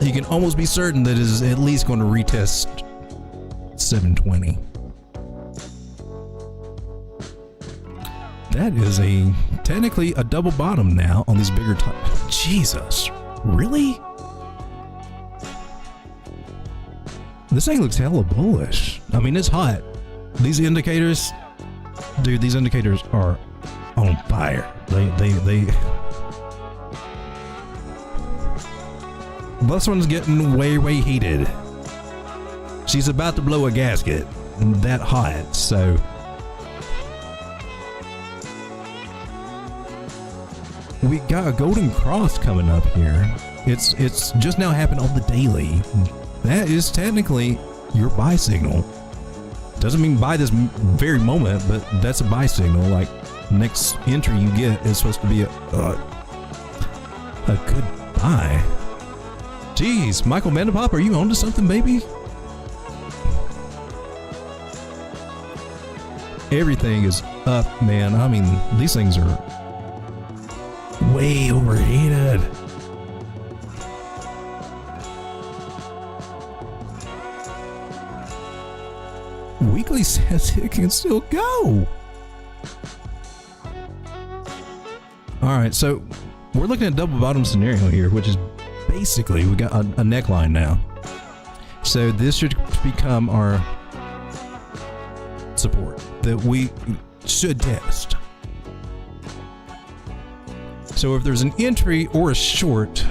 E: You can almost be certain that it is at least going to retest 720. That is technically a double bottom now on these bigger Jesus, really? This thing looks hella bullish. I mean, it's hot. These indicators, dude, these indicators are on fire. They this one's getting way heated. She's about to blow a gasket. That hot, so. We got a golden cross coming up here. It's just now happened on the daily. That is technically your buy signal. Doesn't mean buy this very moment, but that's a buy signal. Like, next entry you get is supposed to be a good buy. Jeez, Michael Mandapop, are you onto something, baby? Everything is up, man. I mean, these things are way overheated. Weekly says it can still go. All right, so we're looking at double bottom scenario here, which is basically we got a neckline now. So this should become our support that we should test. So if there's an entry or a short,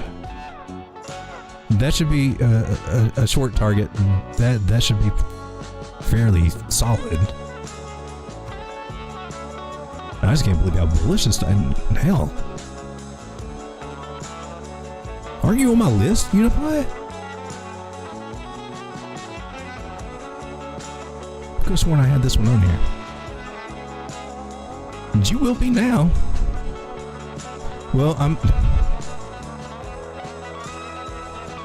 E: that should be a short target. That should be fairly solid. I just can't believe how bullish this time. Hell, are you on my list, Unifi? I could have sworn I had this one on here. And you will be now. Well,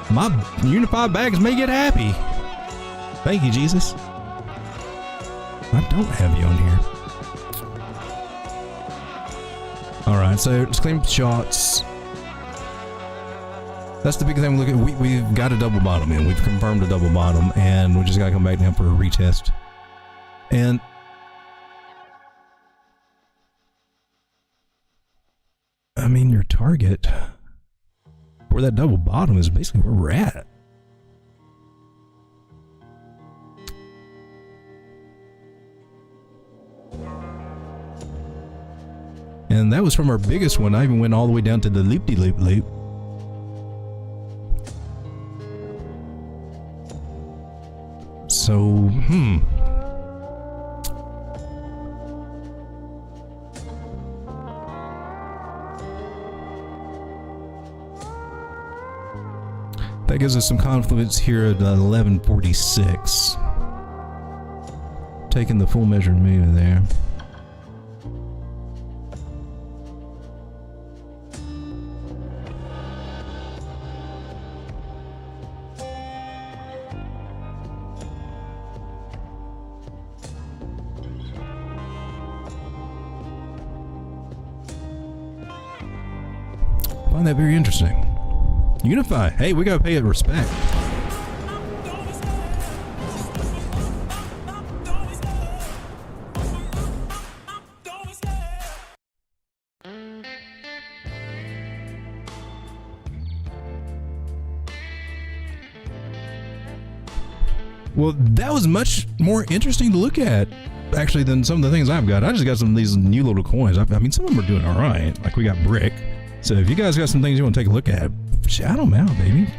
E: my Unifi bags may get happy. Thank you, Jesus. I don't have you on here. Alright, so just claim shots. That's the big thing we look at. We've got a double bottom in. We've confirmed a double bottom, and we just gotta come back down for a retest. And I mean, your target for that double bottom is basically where we're at. And that was from our biggest one. I even went all the way down to the loop-de-loop-loop. So, that gives us some confluence here at 1146. Taking the full measured move there. I find that very interesting. Unifi, hey, we gotta pay it respect. Well, that was much more interesting to look at, actually, than some of the things I've got. I just got some of these new little coins. I mean, some of them are doing all right. Like we got Brick. So if you guys got some things you want to take a look at, shout them out, baby.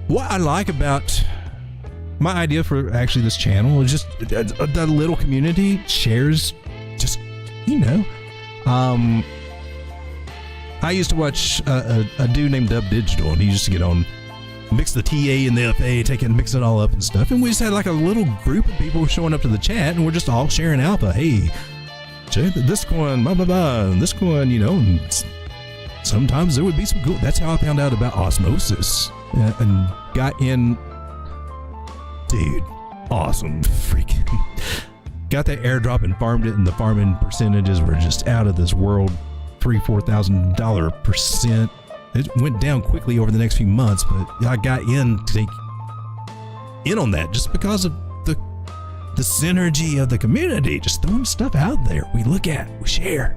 E: What I like about my idea for actually this channel is just the little community shares, just, you know. I used to watch a dude named Dub Digital, and he used to get on, mix the TA and the FA, mix it all up and stuff. And we just had like a little group of people showing up to the chat, and we're just all sharing alpha. Hey, check this coin, blah, blah, blah, and this coin, you know. And sometimes there would be some good. That's how I found out about osmosis and got in. Dude, awesome. Freaking. Got that airdrop and farmed it, and the farming percentages were just out of this world. $3,000-4,000%. It went down quickly over the next few months, but I got in to take in on that just because of the synergy of the community. Just throwing stuff out there. We look at, we share.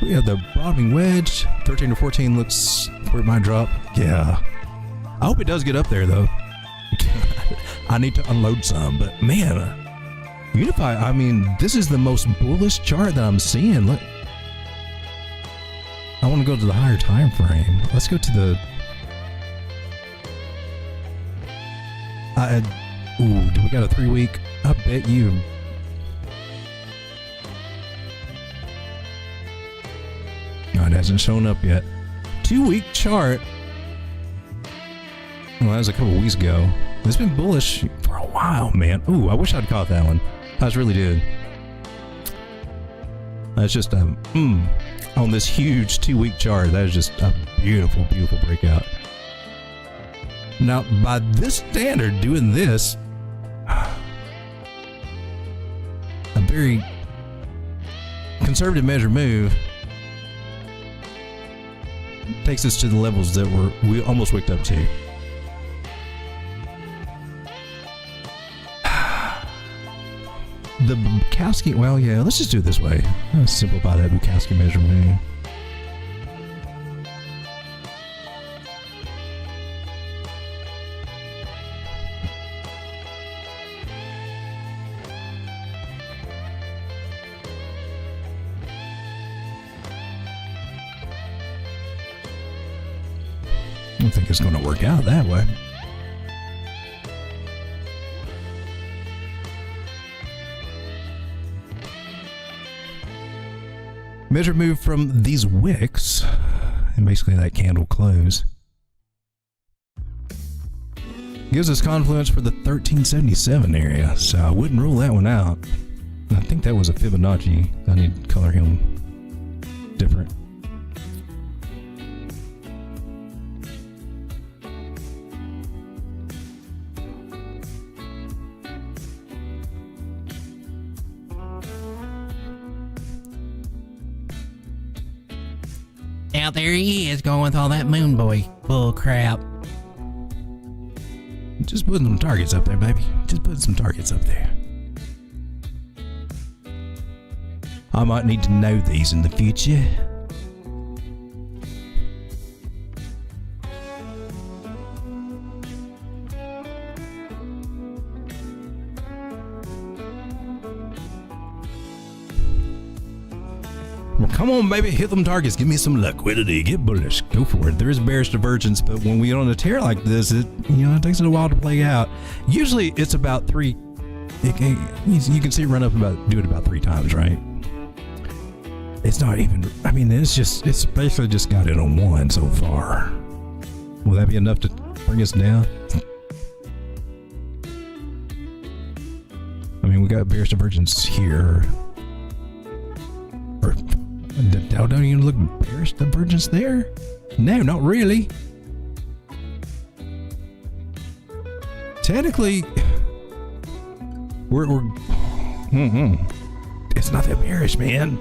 E: We have the bottoming wedge. 13 to 14 looks where it might drop. Yeah. I hope it does get up there though. I need to unload some, but man, Unifi, I mean, this is the most bullish chart that I'm seeing. Look, I want to go to the higher time frame. Let's go to the. Do we got a 3-week? I bet you. No, it hasn't shown up yet. 2-week chart. Well, that was a couple weeks ago. It's been bullish for a while, man. Ooh, I wish I'd caught that one. I just really did. That's just on this huge 2-week chart. That is just a beautiful, beautiful breakout. Now, by this standard, doing this, a very conservative measure move takes us to the levels that we almost waked up to. The Bukowski, well, yeah, let's just do it this way. Let's simplify that Bukowski measurement. I don't think it's going to work out that way. Measure move from these wicks, and basically that candle close, gives us confluence for the 1377 area, so I wouldn't rule that one out. I think that was a Fibonacci. I need to color him different.
F: Out there he is going with all that moon boy bull crap.
E: Just putting some targets up there, baby. Just putting some targets up there. I might need to know these in the future. Well, come on, baby, hit them targets. Give me some liquidity. Get bullish. Go for it. There is bearish divergence, but when we get on a tear like this, it takes it a while to play out. Usually, it's about three. You can see it run up do it about 3 times, right? It's not even. I mean, it's basically just got it on 1 so far. Will that be enough to bring us down? I mean, we got bearish divergence here. Don't even look bearish divergence there. No, not really. Technically, it's not that bearish, man.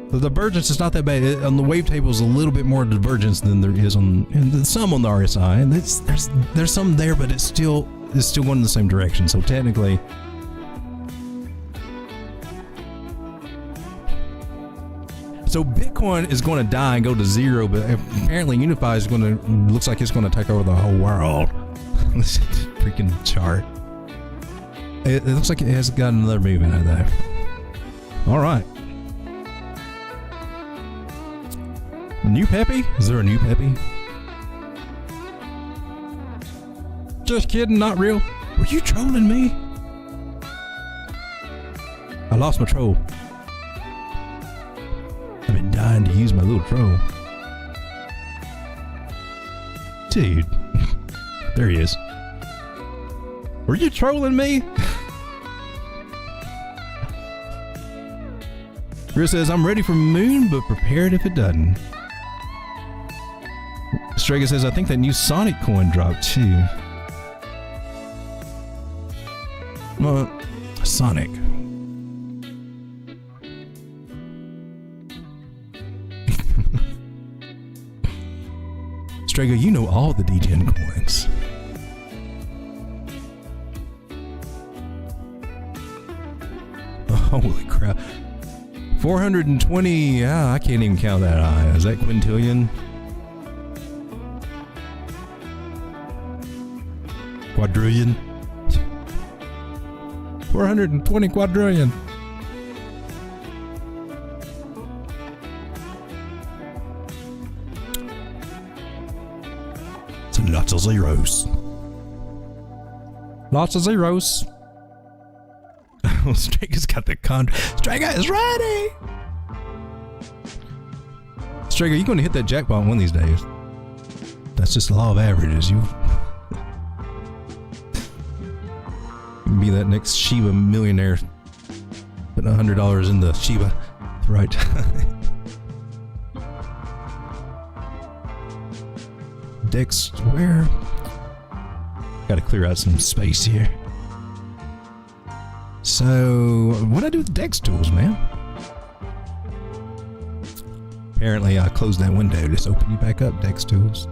E: The divergence is not that bad. On the wave table is a little bit more divergence than there is and some on the RSI, and there's some there, but it's still going in the same direction. So technically. So Bitcoin is going to die and go to zero, but apparently Unifi is going to, looks like it's going to take over the whole world. This freaking chart. It looks like it has got another move in it there. All right. New Peppy? Is there a new Peppy? Just kidding, not real. Were you trolling me? I lost my troll. I've been dying to use my little troll. Dude. There he is. Were you trolling me? Chris says, I'm ready for moon, but prepared if it doesn't. Strega says, I think that new Sonic coin dropped too. Sonic. Strega, you know all the degen coins. Oh, holy crap. 420, yeah, I can't even count that high. Is that quintillion? Quadrillion? 420 quadrillion. It's lots of zeros. Lots of zeros. Strega's got the Strega is ready! Strega, you're going to hit that jackpot one of these days. That's just the law of averages. You can be that next Shiba millionaire. Putting $100 in the Shiba. Right. Dex, where? Gotta clear out some space here. So, what'd I do with Dex tools, man? Apparently, I closed that window. Just open you back up, Dex tools.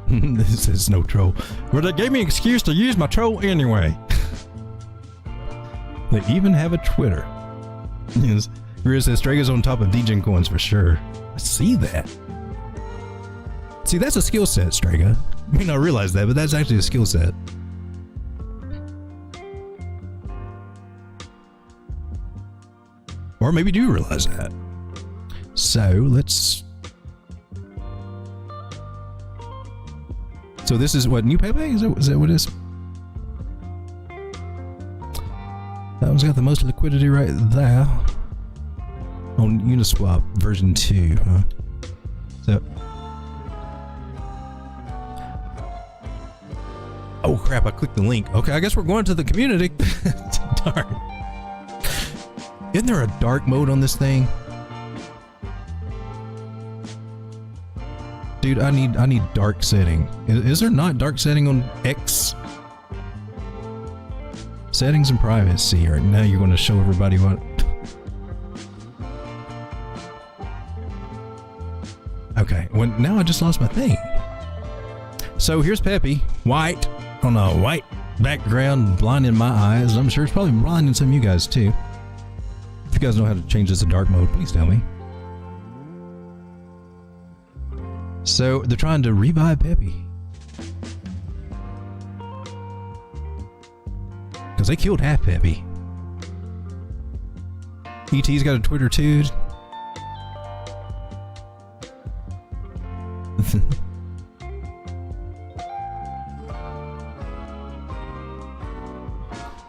E: This is no troll. Well, they gave me an excuse to use my troll anyway. They even have a Twitter. Yes. Grizz says Strega's on top of degen coins for sure. I see that. See, that's a skill set, Strega. You may not realize that, but that's actually a skill set. Or maybe you do realize that. So, let's... So this is what, new Pepe? Is that what it is? That one's got the most liquidity right there. On Uniswap version 2, huh? So... Oh crap, I clicked the link. Okay, I guess we're going to the community. Darn. Isn't there a dark mode on this thing? Dude, I need dark setting. Is there not dark setting on X? Settings and privacy. Alright, now you're going to show everybody what... Okay, well now I just lost my thing. So here's Peppy, white, on a white background, blinding my eyes. I'm sure it's probably blinding some of you guys too. If you guys know how to change this to dark mode, please tell me. So they're trying to revive Peppy. Because they killed half Peppy. ET's got a Twitter too.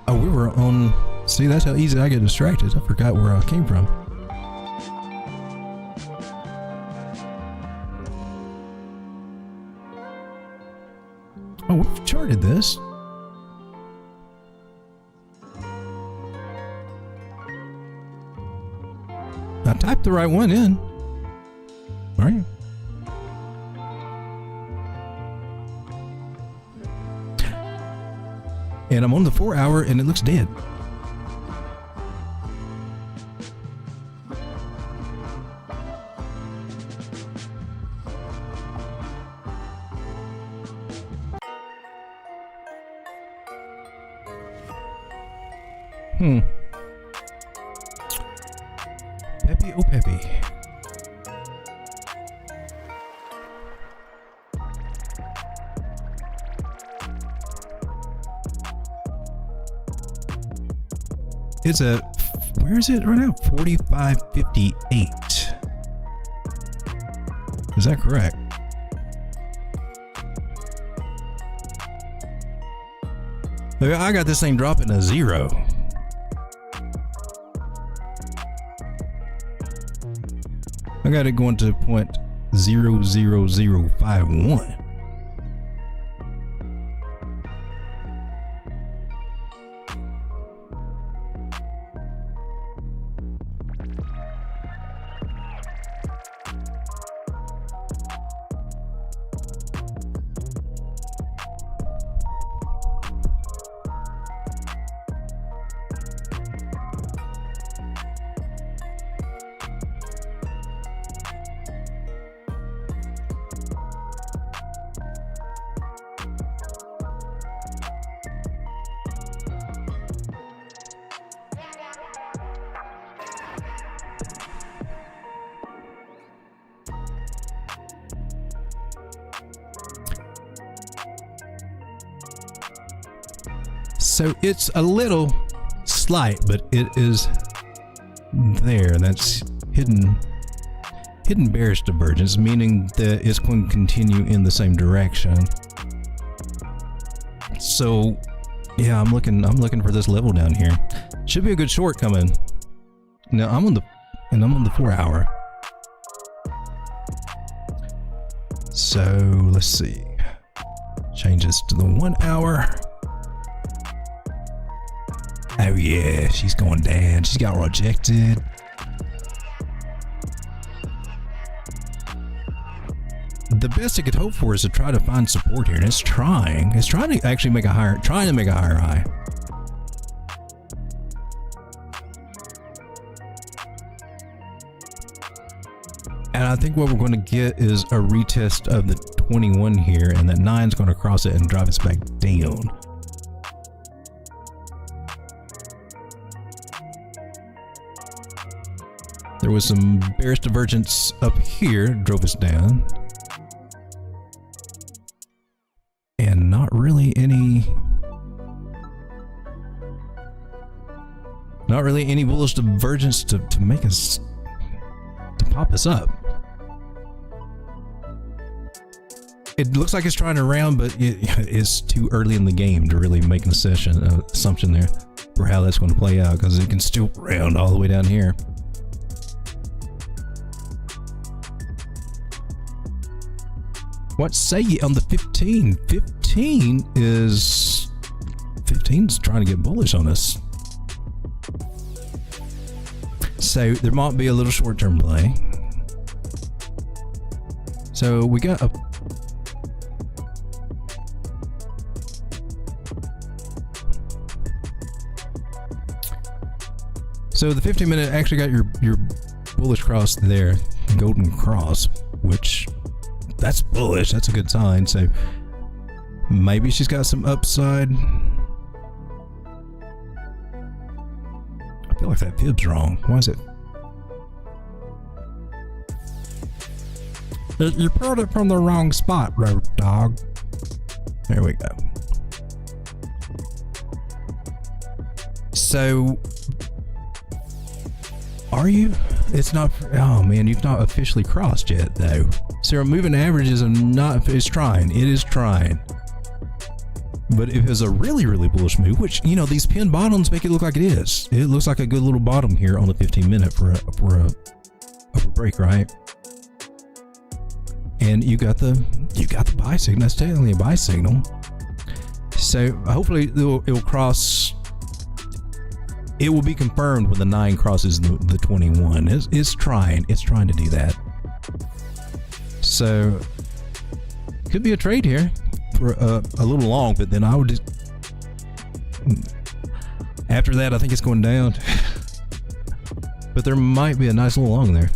E: Oh, we were on... See, that's how easy I get distracted. I forgot where I came from. Oh, we've charted this. I typed the right one in. All right. And I'm on the 4 hour and it looks dead. Peppy, oh Peppy. It's a, where is it right now? 45.58. Is that correct? Look, I got this thing dropping to 0. I got it going to 0.00051. So it's a little slight, but it is there. That's hidden bearish divergence, meaning that it's going to continue in the same direction. So yeah, I'm looking for this level down here. Should be a good short coming. Now I'm on the 4 hour. So let's see. Change this to the 1 hour. Oh yeah, she's going down. She's got rejected. The best it could hope for is to try to find support here, and it's trying. It's trying to actually make a higher high. And I think what we're going to get is a retest of the 21 here, and that 9 is going to cross it and drive us back down. There was some bearish divergence up here, drove us down. And not really any bullish divergence to make us, to pop us up. It looks like it's trying to round, but it's too early in the game to really make an assumption there for how that's going to play out, because it can still round all the way down here. What say ye on the 15? 15 is 15's trying to get bullish on us. So there might be a little short-term play. So we got a So the 15-minute actually got your bullish cross there, golden cross, which that's bullish. That's a good sign. So maybe she's got some upside. I feel like that fib's wrong. Why is it? You pulled it from the wrong spot, road dog. There we go. So are you? It's not. Oh man, you've not officially crossed yet, though. So our moving averages are not. It's trying. It is trying. But if it's a really, really bullish move, which, you know, these pin bottoms make it look like it is. It looks like a good little bottom here on the 15-minute for a upper break, right? And you got the buy signal. That's technically a buy signal. So hopefully it'll cross. It will be confirmed when the 9 crosses the 21. It's trying to do that. So could be a trade here for a little long, but then I would just, after that I think it's going down. But there might be a nice little long there.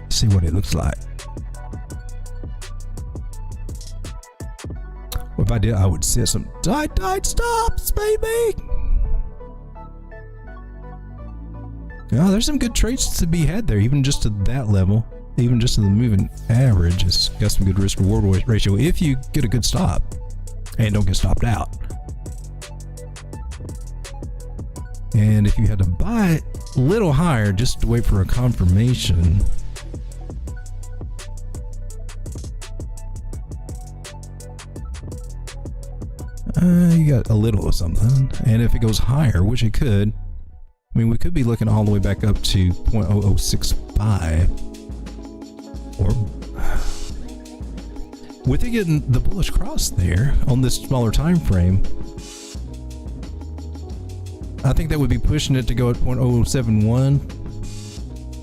E: See what it looks like. If I did, I would set some tight stops, baby. Yeah, there's some good trades to be had there, even just to that level, even just to the moving average. It's got some good risk reward ratio if you get a good stop and don't get stopped out. And if you had to buy it a little higher just to wait for a confirmation, you got a little of something. And if it goes higher, which it could, I mean, we could be looking all the way back up to 0.0065. Or with it getting the bullish cross there on this smaller time frame, I think that would be pushing it to go at 0.0071,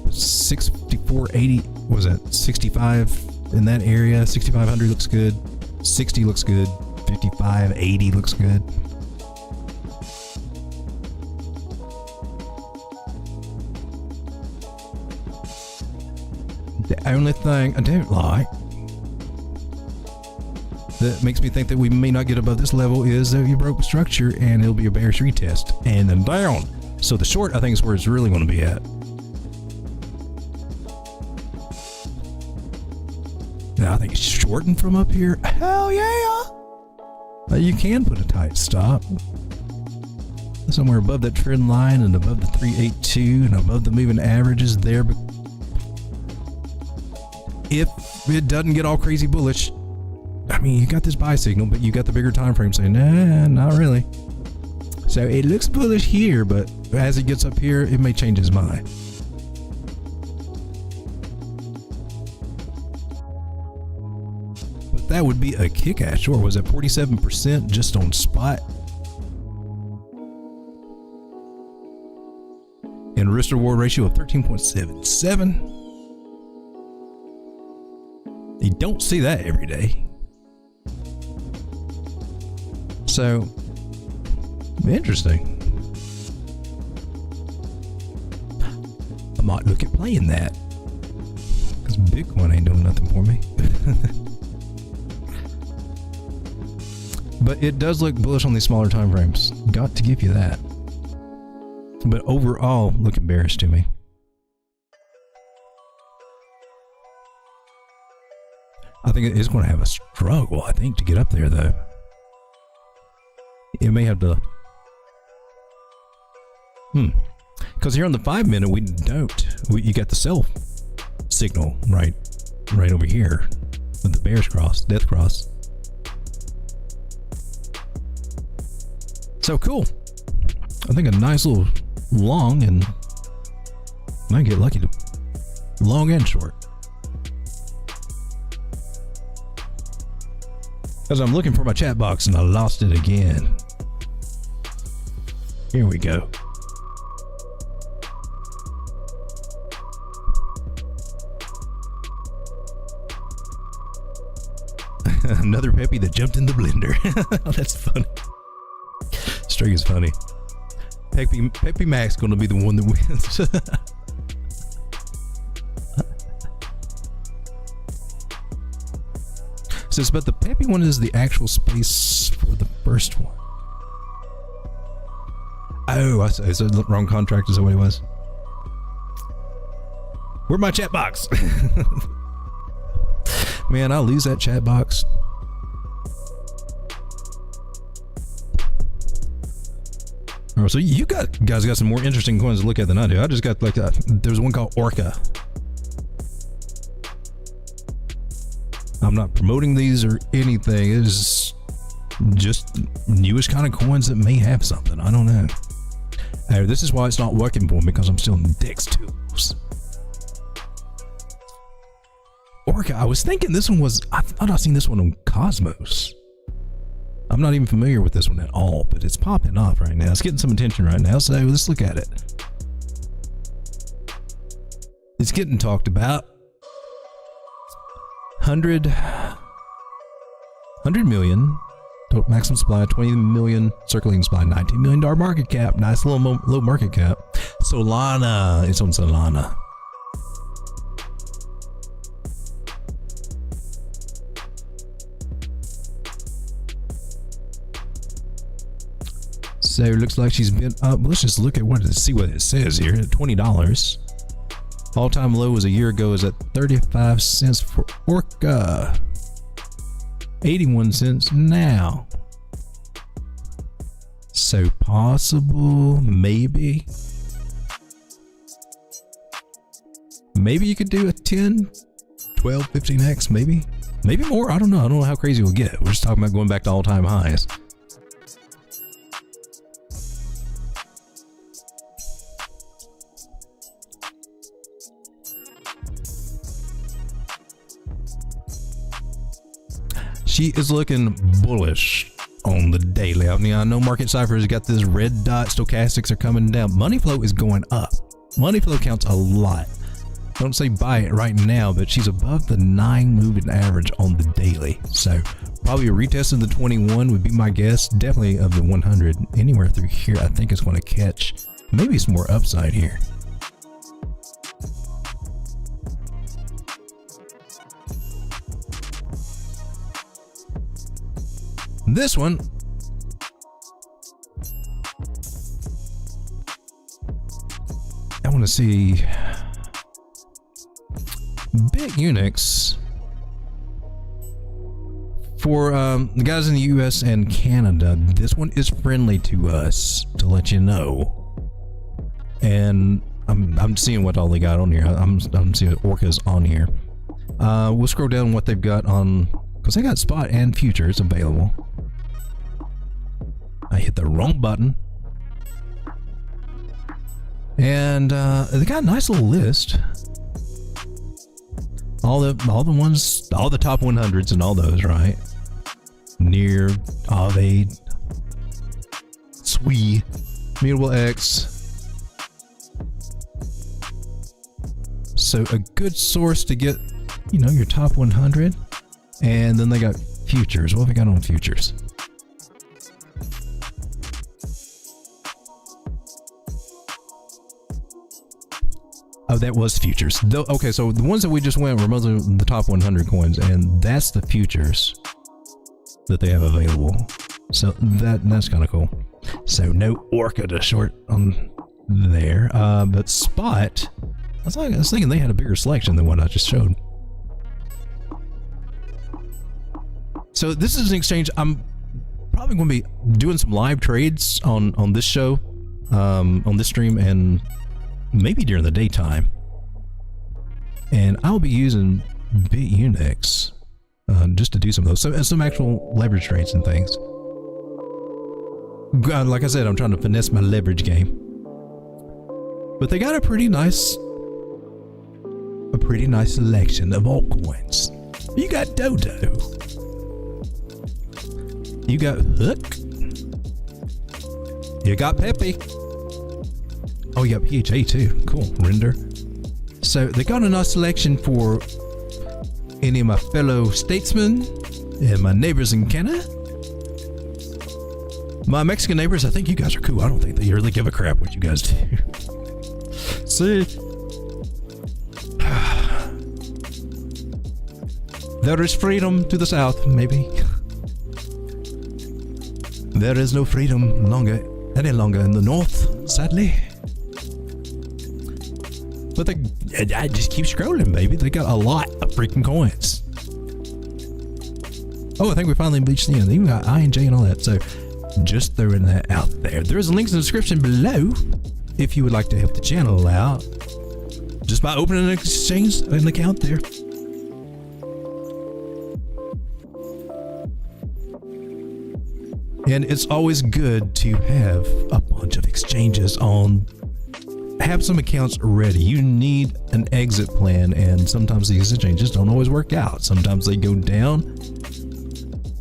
E: 64.80, what was that, 65 in that area. 6,500 looks good, 60 looks good, 55.80 looks good. The only thing I don't like that makes me think that we may not get above this level is that you broke structure and it'll be a bearish retest and then down. So the short, I think, is where it's really going to be at. Now I think shorting from up here, hell yeah! You can put a tight stop somewhere above that trend line and above the 382 and above the moving averages there. But if it doesn't get all crazy bullish, I mean, you got this buy signal, but you got the bigger time frame saying, nah, not really. So it looks bullish here, but as it gets up here, it may change his mind. But that would be a kick-ass short. Was it 47% just on spot? And risk reward ratio of 13.77. You don't see that every day. So, interesting. I might look at playing that, because Bitcoin ain't doing nothing for me. But it does look bullish on these smaller time frames. Got to give you that. But overall, looking bearish to me. I think it's going to have a struggle, I think, to get up there, though. It may have to... Because here on the 5 minute, we don't. You got the sell signal right over here with the bearish cross, death cross. So cool. I think a nice little long, and I might get lucky to long and short. Because I'm looking for my chat box and I lost it again. Here we go. Another Peppy that jumped in the blender. That's funny. String is funny. Peppy Mac's gonna be the one that wins. Says, but the Peppy one is the actual space for the first one. Oh, I said the wrong contract. Is that what it was? Where's my chat box? Man, I'll lose that chat box. Oh, so you guys got some more interesting coins to look at than I do. I just got like there's one called Orca. I'm not promoting these or anything. It's just newish kind of coins that may have something. I don't know. This is why it's not working for me, because I'm still in Dex tools. Orca, I was thinking this one was, I thought I'd seen this one on Cosmos. I'm not even familiar with this one at all, but it's popping off right now. It's getting some attention right now, so let's look at it. It's getting talked about. 100 million total maximum supply, 20 million circulating supply, $19 million market cap. Nice little low market cap. Solana, it's on Solana. So it looks like she's been up. Let's just look at see what it says here. $20. All-time low was a year ago is at 35 cents for Orca. 81 cents now. So possible, maybe. Maybe you could do a 10, 12, 15x, maybe. Maybe more, I don't know. I don't know how crazy we'll get. We're just talking about going back to all-time highs. She is looking bullish on the daily. I mean, I know Market Cypher has got this red dot. Stochastics are coming down. Money flow is going up. Money flow counts a lot. Don't say buy it right now, but she's above the 9 moving average on the daily. So probably a retest of the 21 would be my guess. Definitely of the 100. Anywhere through here, I think it's going to catch maybe some more upside here. This one, I want to see Bit Unix for the guys in the US and Canada. This one is friendly to us, to let you know. And I'm seeing what all they got on here. I'm seeing Orca's on here. We'll scroll down what they've got on, because they got spot and futures available. I hit the wrong button. And they got a nice little list. All the ones, all the top 100s and all those, right? Near, Aave, Sui, Mutable X. So a good source to get, you know, your top 100. And then they got futures. What have we got on futures? Oh, that was futures. Okay, so the ones that we just went were mostly the top 100 coins, and that's the futures that they have available. So that's kind of cool. So no Orca to short on there, but spot. I was thinking they had a bigger selection than what I just showed. So this is an exchange. I'm probably going to be doing some live trades on this show, on this stream, and maybe during the daytime. And I'll be using Bit Unix just to do some of those, some actual leverage trades and things. God, like I said, I'm trying to finesse my leverage game. But they got a pretty nice selection of altcoins. You got Dodo. You got Hook. You got Pepe. Oh, you got PHA too. Cool. Render. So they got a nice selection for any of my fellow statesmen and my neighbors in Canada. My Mexican neighbors, I think you guys are cool. I don't think they really give a crap what you guys do. See? There is freedom to the south, maybe. There is no freedom any longer in the north, sadly. But I just keep scrolling, baby. They got a lot of freaking coins. Oh, I think we finally reached the end. They even got I and J and all that. So just throwing that out there. There's links in the description below if you would like to help the channel out just by opening an account there. And it's always good to have a bunch of exchanges on. Have some accounts ready. You need an exit plan, and sometimes these exchanges don't always work out. Sometimes they go down.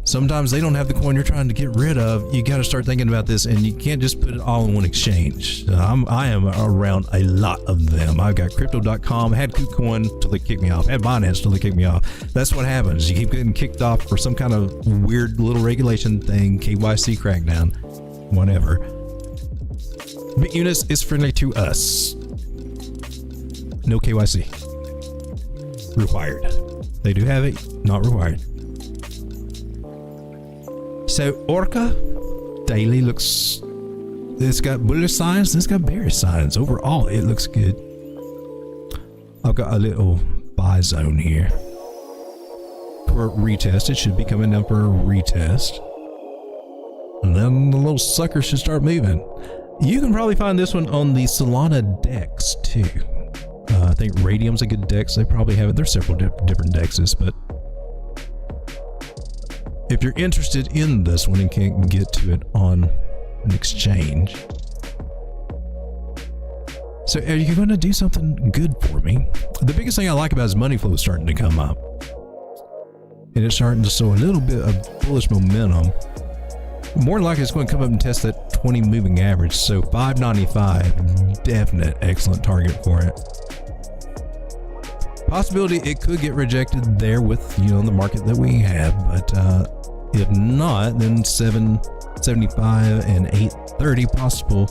E: Sometimes they don't have the coin you're trying to get rid of. You got to start thinking about this, and you can't just put it all in one exchange. I am around a lot of them. I've got Crypto.com, had KuCoin till they kicked me off, had Binance till they kicked me off. That's what happens. You keep getting kicked off for some kind of weird little regulation thing, KYC crackdown, whatever. Bit Unix is friendly to us. No KYC required. They do have it, not required. So Orca daily looks It's got bullish signs and it's got bearish signs. Overall, it looks good. I've got a little buy zone here for a retest. It should be coming down for a retest. And then the little sucker should start moving. You can probably find this one on the Solana DEX too. I think Radium's a good DEX. They probably have it. There's several different DEXs, but if you're interested in this one and can't get to it on an exchange, so are you going to do something good for me? The biggest thing I like about it is money flow is starting to come up, and it's starting to show a little bit of bullish momentum. More than likely, it's going to come up and test that 20 moving average. So 595, definite excellent target for it. Possibility it could get rejected there with, you know, the market that we have, but if not, then 775 and 830 possible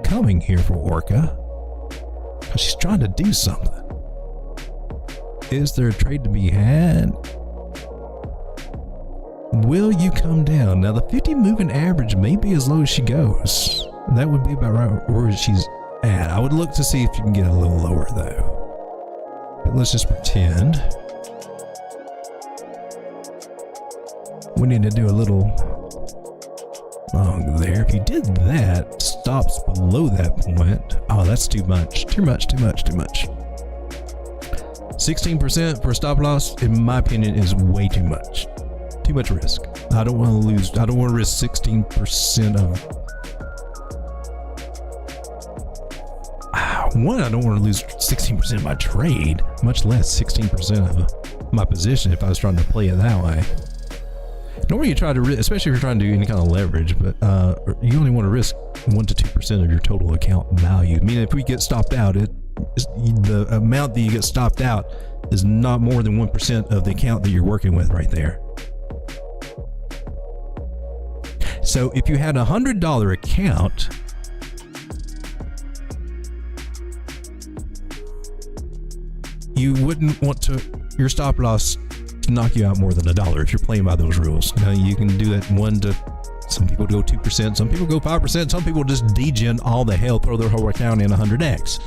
E: coming here for Orca. She's trying to do something. Is there a trade to be had? Will you come down? Now the 50 moving average may be as low as she goes. That would be about right where she's at. I would look to see if you can get a little lower though. But let's just pretend. We need to do a little long there. If you did that, stops below that point. Oh, that's too much. Too much. 16% for a stop loss, in my opinion, is way too much. Too much risk. I don't want to lose. I don't want to risk 16% of. One, I don't want to lose 16% of my trade, much less 16% of my position if I was trying to play it that way. Normally you try to, especially if you're trying to do any kind of leverage, but you only want to risk 1 to 2% of your total account value. I mean, if we get stopped out, the amount that you get stopped out is not more than 1% of the account that you're working with right there. So if you had a $100 account, you wouldn't want your stop loss to knock you out more than $1 if you're playing by those rules. Now you can do that some people go 2%, some people go 5%, some people just degen all the hell, throw their whole account in 100x.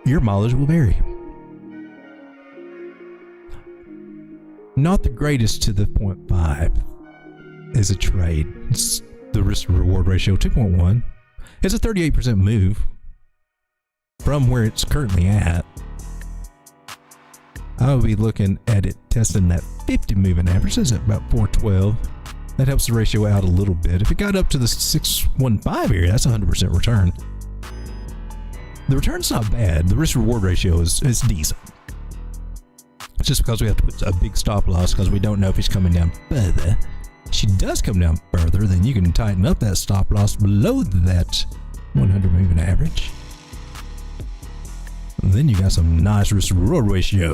E: Your mileage will vary. Not the greatest to the 0.5 is a trade. It's the risk to reward ratio 2.1. It's a 38% move from where it's currently at. I would be looking at it testing that 50 moving average. That's at about 412. That helps the ratio out a little bit. If it got up to the 615 area, that's 100% return. The return's not bad. The risk reward ratio is decent. It's just because we have to put a big stop loss because we don't know if it's coming down further. If she does come down further, then you can tighten up that stop loss below that 100 moving average. And then you got some nice risk reward ratio.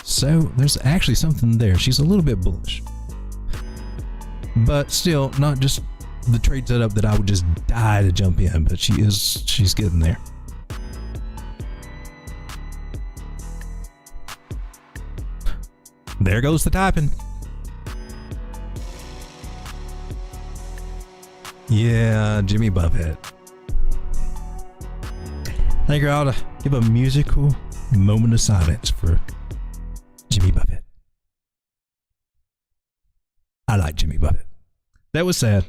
E: So there's actually something there. She's a little bit bullish, but still not just the trade setup that I would just die to jump in, but she's getting there. There goes the typing. Yeah, Jimmy Buffett. I think I ought to give a musical moment of silence for Jimmy Buffett. I like Jimmy Buffett. That was sad.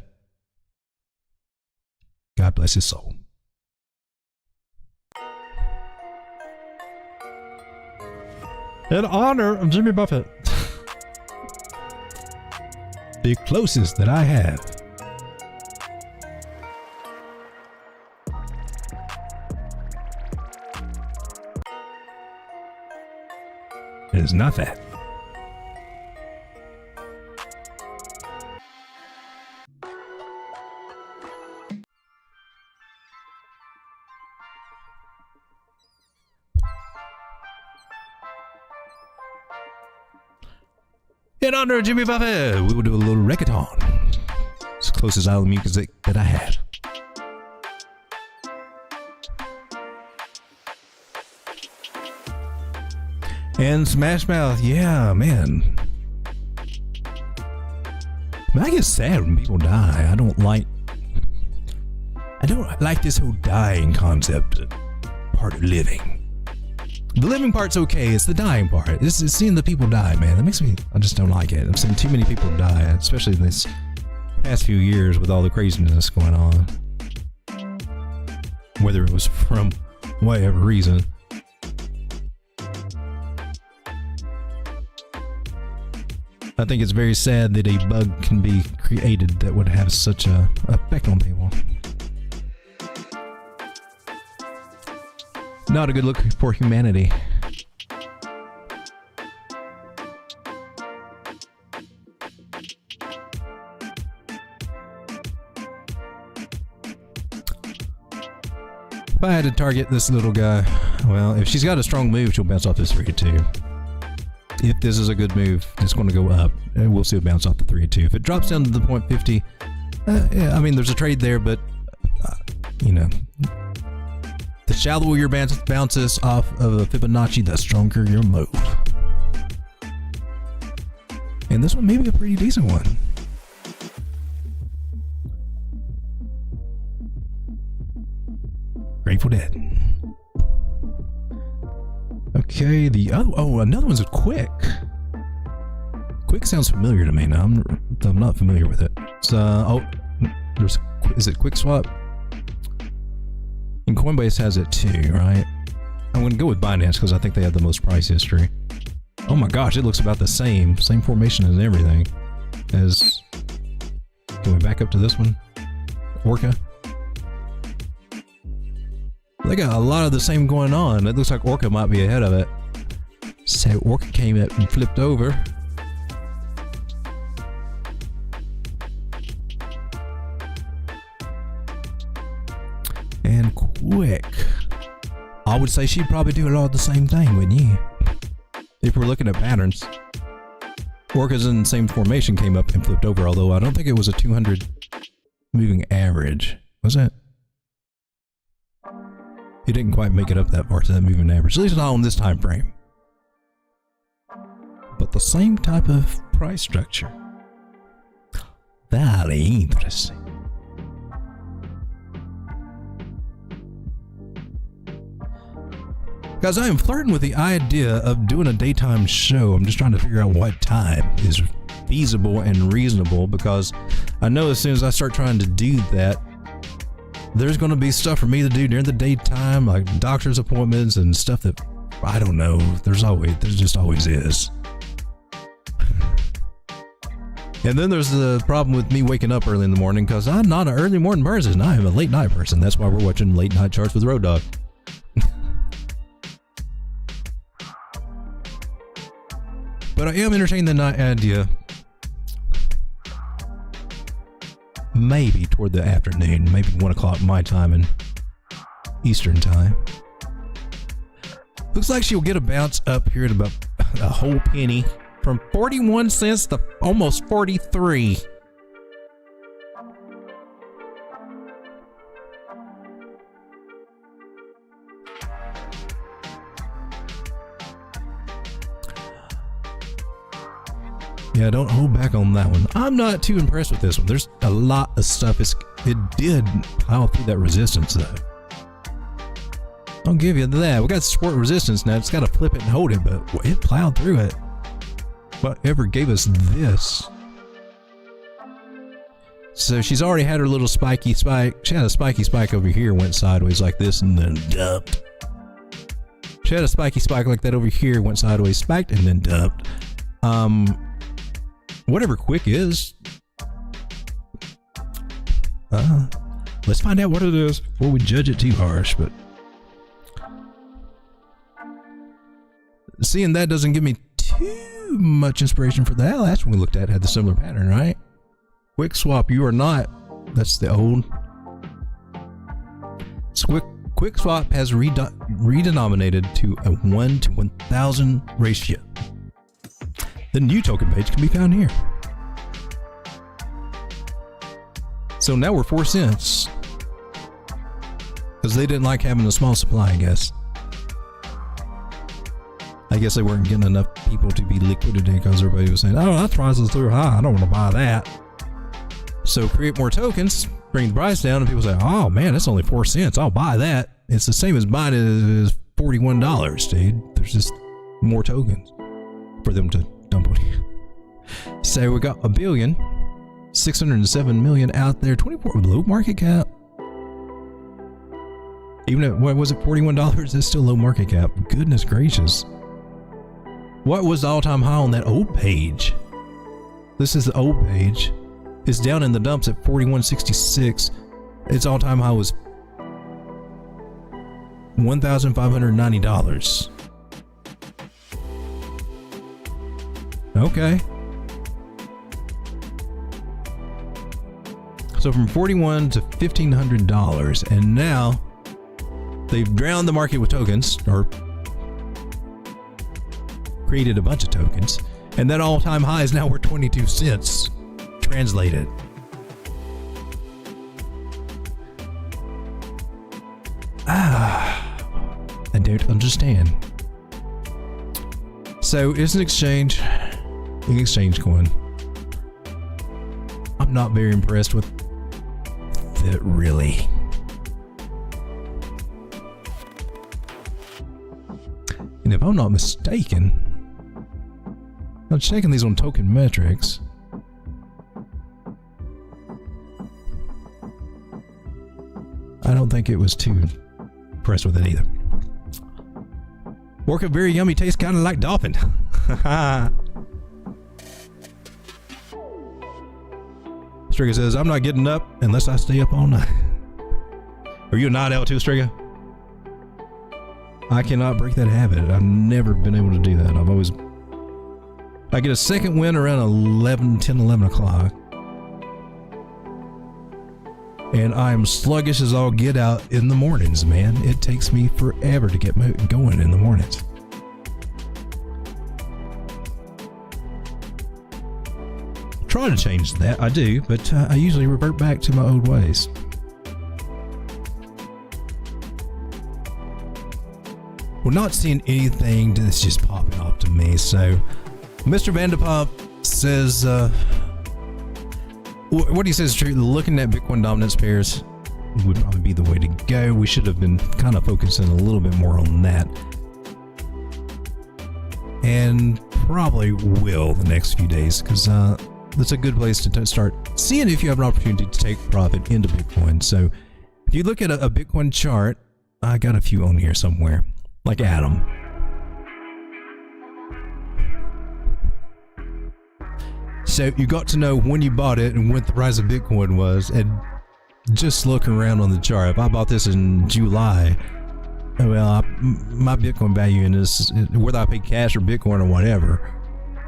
E: God bless his soul. In honor of Jimmy Buffett. The closest that I have. Is not that. In honor of Jimmy Buffett, we will do a little reggaeton. It's the closest island music that I had. And Smash Mouth, yeah, man. I get sad when people die. I don't like this whole dying concept part of living. The living part's okay, it's the dying part. It's seeing the people die, man. That makes me, I just don't like it. I've seen too many people die, especially in this past few years with all the craziness going on. Whether it was from whatever reason. I think it's very sad that a bug can be created that would have such a effect on people. Not a good look for humanity. If I had to target this little guy, well, if she's got a strong move, she'll bounce off this 3-2. If this is a good move, it's going to go up, and we'll see it bounce off the 3-2. If it drops down to the 0.50, yeah, I mean, there's a trade there, but, you know, the shallower your bounces off of a Fibonacci, the stronger your move. And this one may be a pretty decent one. Grateful Dead. Okay, the other, another one's a Quick. Quick sounds familiar to me now. I'm not familiar with it. So, is it Quick Swap? And Coinbase has it too, right? I'm going to go with Binance because I think they have the most price history. Oh my gosh, it looks about the same formation and everything as. Can we back up to this one? Orca. They got a lot of the same going on. It looks like Orca might be ahead of it. So Orca came up and flipped over. And Quick. I would say she'd probably do a lot of the same thing, wouldn't you? If we're looking at patterns. Orca's in the same formation came up and flipped over, although I don't think it was a 200 moving average. Was it? He didn't quite make it up that far to that moving average, at least not on this time frame. But the same type of price structure. Very interesting. Guys, I am flirting with the idea of doing a daytime show. I'm just trying to figure out what time is feasible and reasonable, because I know as soon as I start trying to do that, there's going to be stuff for me to do during the daytime, like doctor's appointments and stuff that, I don't know, there just always is. And then there's the problem with me waking up early in the morning, because I'm not an early morning person, I am a late night person. That's why we're watching Late Night Charts with Road Dogg. But I am entertaining the idea, maybe toward the afternoon, maybe 1 o'clock my time and Eastern time. Looks like she'll get a bounce up here at about a whole penny, from 41 cents to almost 43. Yeah, don't hold back on that one. I'm not too impressed with this one. There's a lot of stuff. It did plow through that resistance, though. I'll give you that. We got support resistance now. It's got to flip it and hold it, but it plowed through it. Whatever gave us this. So she's already had her little spiky spike. She had a spiky spike over here, went sideways like this, and then dumped. She had a spiky spike like that over here, went sideways, spiked, and then dumped. Whatever Quick is, let's find out what it is before we judge it too harsh. But seeing that doesn't give me too much inspiration for that. Last one we looked at had the similar pattern, right? Quick Swap, you are not. That's the old. So Quick Swap has redenominated to a 1 to 1,000 ratio. The new token page can be found here. So now we're 4 cents. Because they didn't like having a small supply, I guess. I guess they weren't getting enough people to be liquidity because everybody was saying, oh, that price is too high. I don't want to buy that. So create more tokens, bring the price down, and people say, oh man, that's only 4 cents. I'll buy that. It's the same as buying it as $41, dude. There's just more tokens for them to dump on you. So we got 1,607,000,000 out there, 24 low market cap. Even at, what was it, $41? It's still low market cap. Goodness gracious. What was the all-time high on that old page? This is the old page. It's down in the dumps at 41.66. Its all-time high was $1,590. Okay. So from $41 to $1,500, and now they've drowned the market with tokens, or created a bunch of tokens, and that all-time high is now worth 22 cents. Translated. I don't understand. So it's an exchange coin. I'm not very impressed with it, really. And if I'm not mistaken, I'm checking these on token metrics. I don't think it was too impressed with it either. Orca very yummy, tastes kind of like dolphin. Striga says, I'm not getting up unless I stay up all night. Are you a night owl too, Striga? I cannot break that habit. I've never been able to do that. I get a second wind around 10, 11 o'clock. And I'm sluggish as all get out in the mornings, man. It takes me forever to get going in the mornings. Try to change that, I do, but I usually revert back to my old ways. We're not seeing anything that's just popping off to me, so Mr. Vanderpop says, what he says is true. Looking at Bitcoin dominance pairs would probably be the way to go. We should have been kind of focusing a little bit more on that. And probably will the next few days, because that's a good place to start seeing if you have an opportunity to take profit into Bitcoin. So if you look at a Bitcoin chart, I got a few on here somewhere, like Adam. So you got to know when you bought it and what the price of Bitcoin was, and just looking around on the chart. If I bought this in July, well, my Bitcoin value in this, whether I pay cash or Bitcoin or whatever,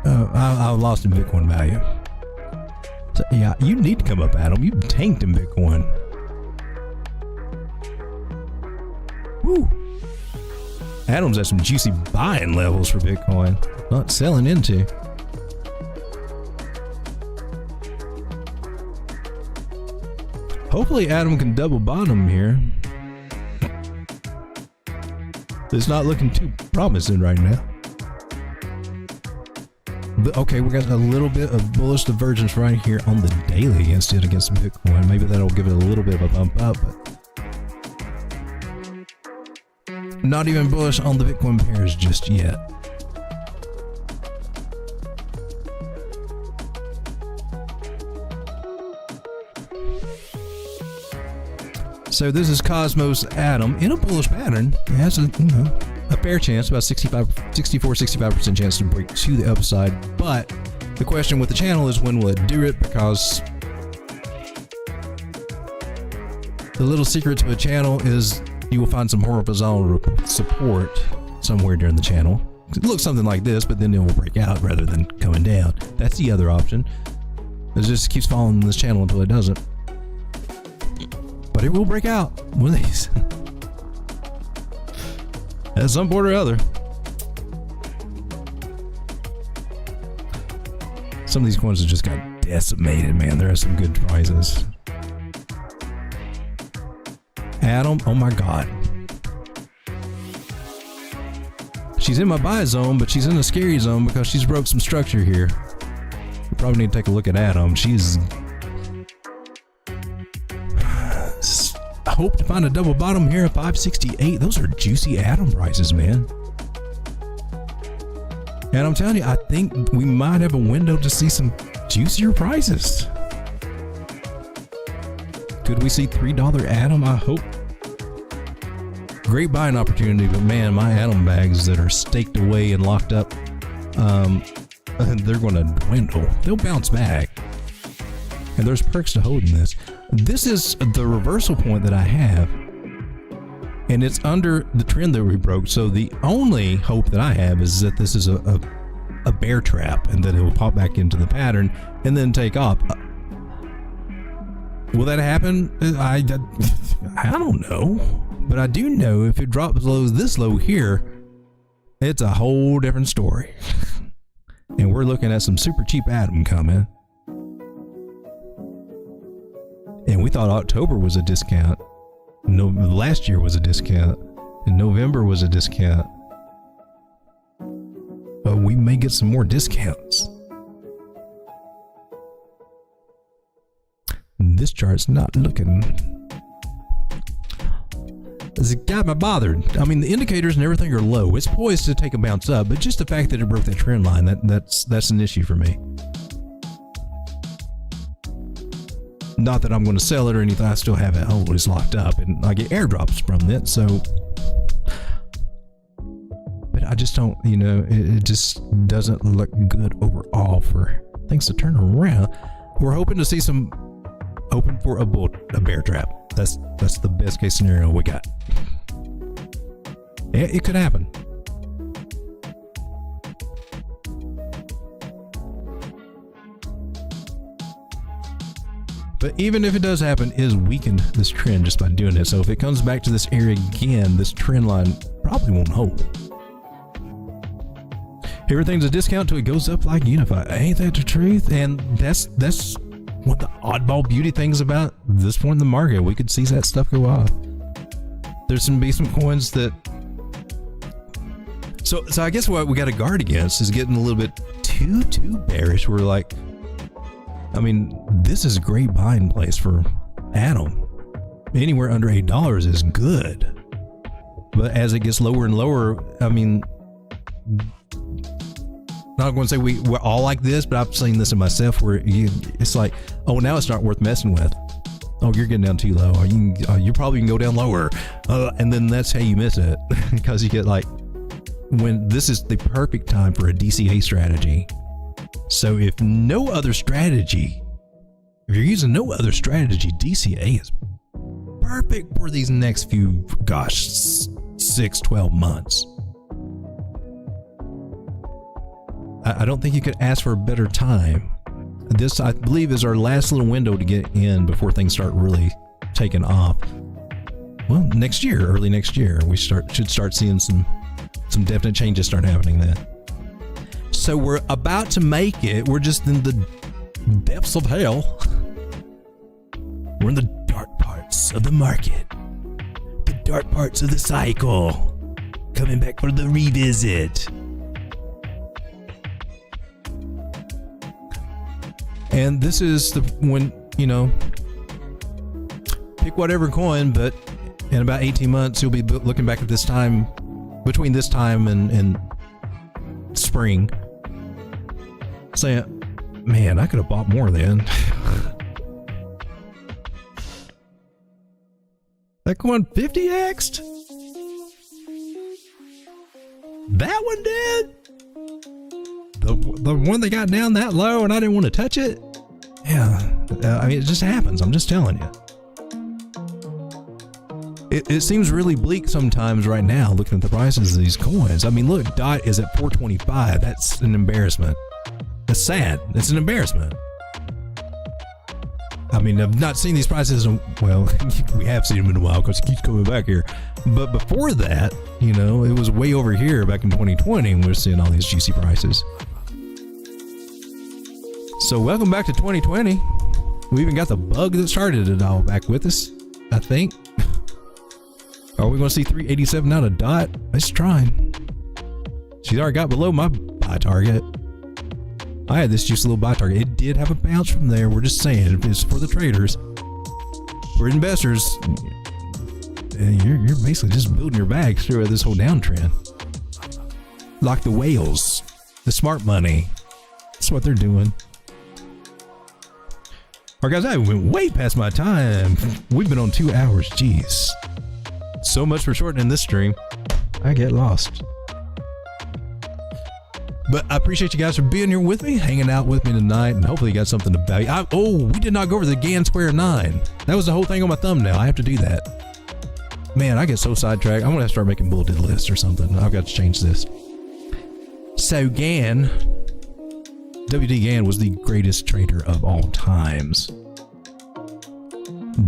E: I lost in Bitcoin value. So yeah, you need to come up, Adam. You tanked in Bitcoin. Woo. Adam's at some juicy buying levels for Bitcoin, not selling into. Hopefully Adam can double bottom here. It's not looking too promising right now. But okay, we got a little bit of bullish divergence right here on the daily against Bitcoin. Maybe that'll give it a little bit of a bump up, but not even bullish on the Bitcoin pairs just yet. So this is Cosmos Atom in a bullish pattern. It has a fair chance, about 64-65% chance to break to the upside. But the question with the channel is, when will it do it? Because the little secret to a channel is you will find some horizontal support somewhere during the channel. It looks something like this, but then it will break out rather than coming down. That's the other option. It just keeps following this channel until it doesn't. But it will break out one of these. At some point or other. Some of these coins have just got decimated, man. There are some good prizes. Adam, oh my god. She's in my buy zone, but she's in the scary zone because she's broke some structure here. We probably need to take a look at Atom. I hope to find a double bottom here at 568. Those are juicy Atom prices, man. And I'm telling you, I think we might have a window to see some juicier prices. Could we see $3 Atom? I hope. Great buying opportunity, but man, my Atom bags that are staked away and locked up, they're going to dwindle. They'll bounce back. And there's perks to holding this. This is the reversal point that I have, and it's under the trend that we broke. So the only hope that I have is that this is a bear trap and that it will pop back into the pattern and then take off. Will that happen? I don't know, but I do know if it drops this low here, it's a whole different story. And we're looking at some super cheap Atom coming. And we thought October was a discount. No, last year was a discount. And November was a discount. But we may get some more discounts. This chart's not looking. It's got me bothered. I mean, the indicators and everything are low. It's poised to take a bounce up, but just the fact that it broke that trend line, that's an issue for me. Not that I'm going to sell it or anything. I still have it always locked up, and I get airdrops from it. So, but I just don't. It just doesn't look good overall for things to turn around. We're hoping to see some open for a bear trap. That's the best case scenario we got. It could happen. But even if it does happen, it has weakened this trend just by doing it. So if it comes back to this area again, this trend line probably won't hold. Everything's a discount till it goes up like Unifi. Ain't that the truth? And that's one of the oddball beauty things about this point in the market. We could see that stuff go off. There's some be some coins that. So I guess what we got to guard against is getting a little bit too bearish. We're like, I mean, this is a great buying place for Atom. Anywhere under $8 is good. But as it gets lower and lower, I mean, not going to say we're all like this, but I've seen this in myself where it's like, oh, now it's not worth messing with. Oh, you're getting down too low. Or you probably can go down lower. And then that's how you miss it. Because you get like, when this is the perfect time for a DCA strategy. So if no other strategy, if you're using no other strategy, DCA is perfect for these next few, 6-12 months. I don't think you could ask for a better time. This, I believe, is our last little window to get in before things start really taking off. Well, next year, early next year, we should start seeing some definite changes start happening then. So we're about to make it. We're just in the depths of hell. We're in the dark parts of the market. The dark parts of the cycle. Coming back for the revisit. And this is when, pick whatever coin, but in about 18 months, you'll be looking back at this time, between this time and spring, saying, man, I could have bought more then. That coin 50x'd? That one did? The one that got down that low and I didn't want to touch it? Yeah, I mean, it just happens. I'm just telling you. It seems really bleak sometimes right now looking at the prices of these coins. I mean, look, DOT is at 425. That's an embarrassment. That's sad. It's an embarrassment. I mean, I've not seen these prices well, we have seen them in a while because it keeps coming back here. But before that, it was way over here back in 2020 and we're seeing all these juicy prices. So welcome back to 2020. We even got the bug that started it all back with us, I think. Are we going to see 387 out of DOT? Let's try. She's already got below my buy target. I had this just a little buy target. It did have a bounce from there. We're just saying, if it's for the traders, for investors, you're basically just building your bag through this whole downtrend. Like the whales, the smart money. That's what they're doing. All right, guys, I went way past my time. We've been on 2 hours. Jeez. So much for shortening this stream. I get lost. But I appreciate you guys for being here with me, hanging out with me tonight, and hopefully you got something to value. We did not go over the Gann Square 9. That was the whole thing on my thumbnail. I have to do that. Man, I get so sidetracked. I'm going to have to start making bulleted lists or something. I've got to change this. So Gann, W.D. Gann was the greatest trader of all times.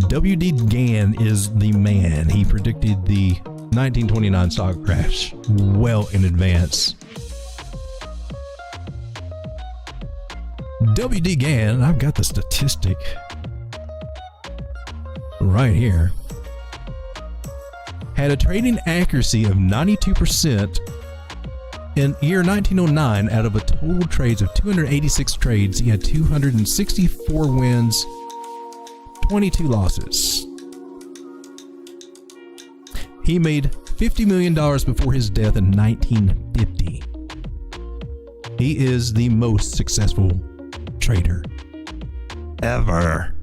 E: W.D. Gann is the man. He predicted the 1929 stock crash well in advance. W.D. Gann, I've got the statistic right here, had a trading accuracy of 92% in year 1909. Out of a total trades of 286 trades, he had 264 wins, 22 losses. He made $50 million before his death in 1950. He is the most successful trader ever.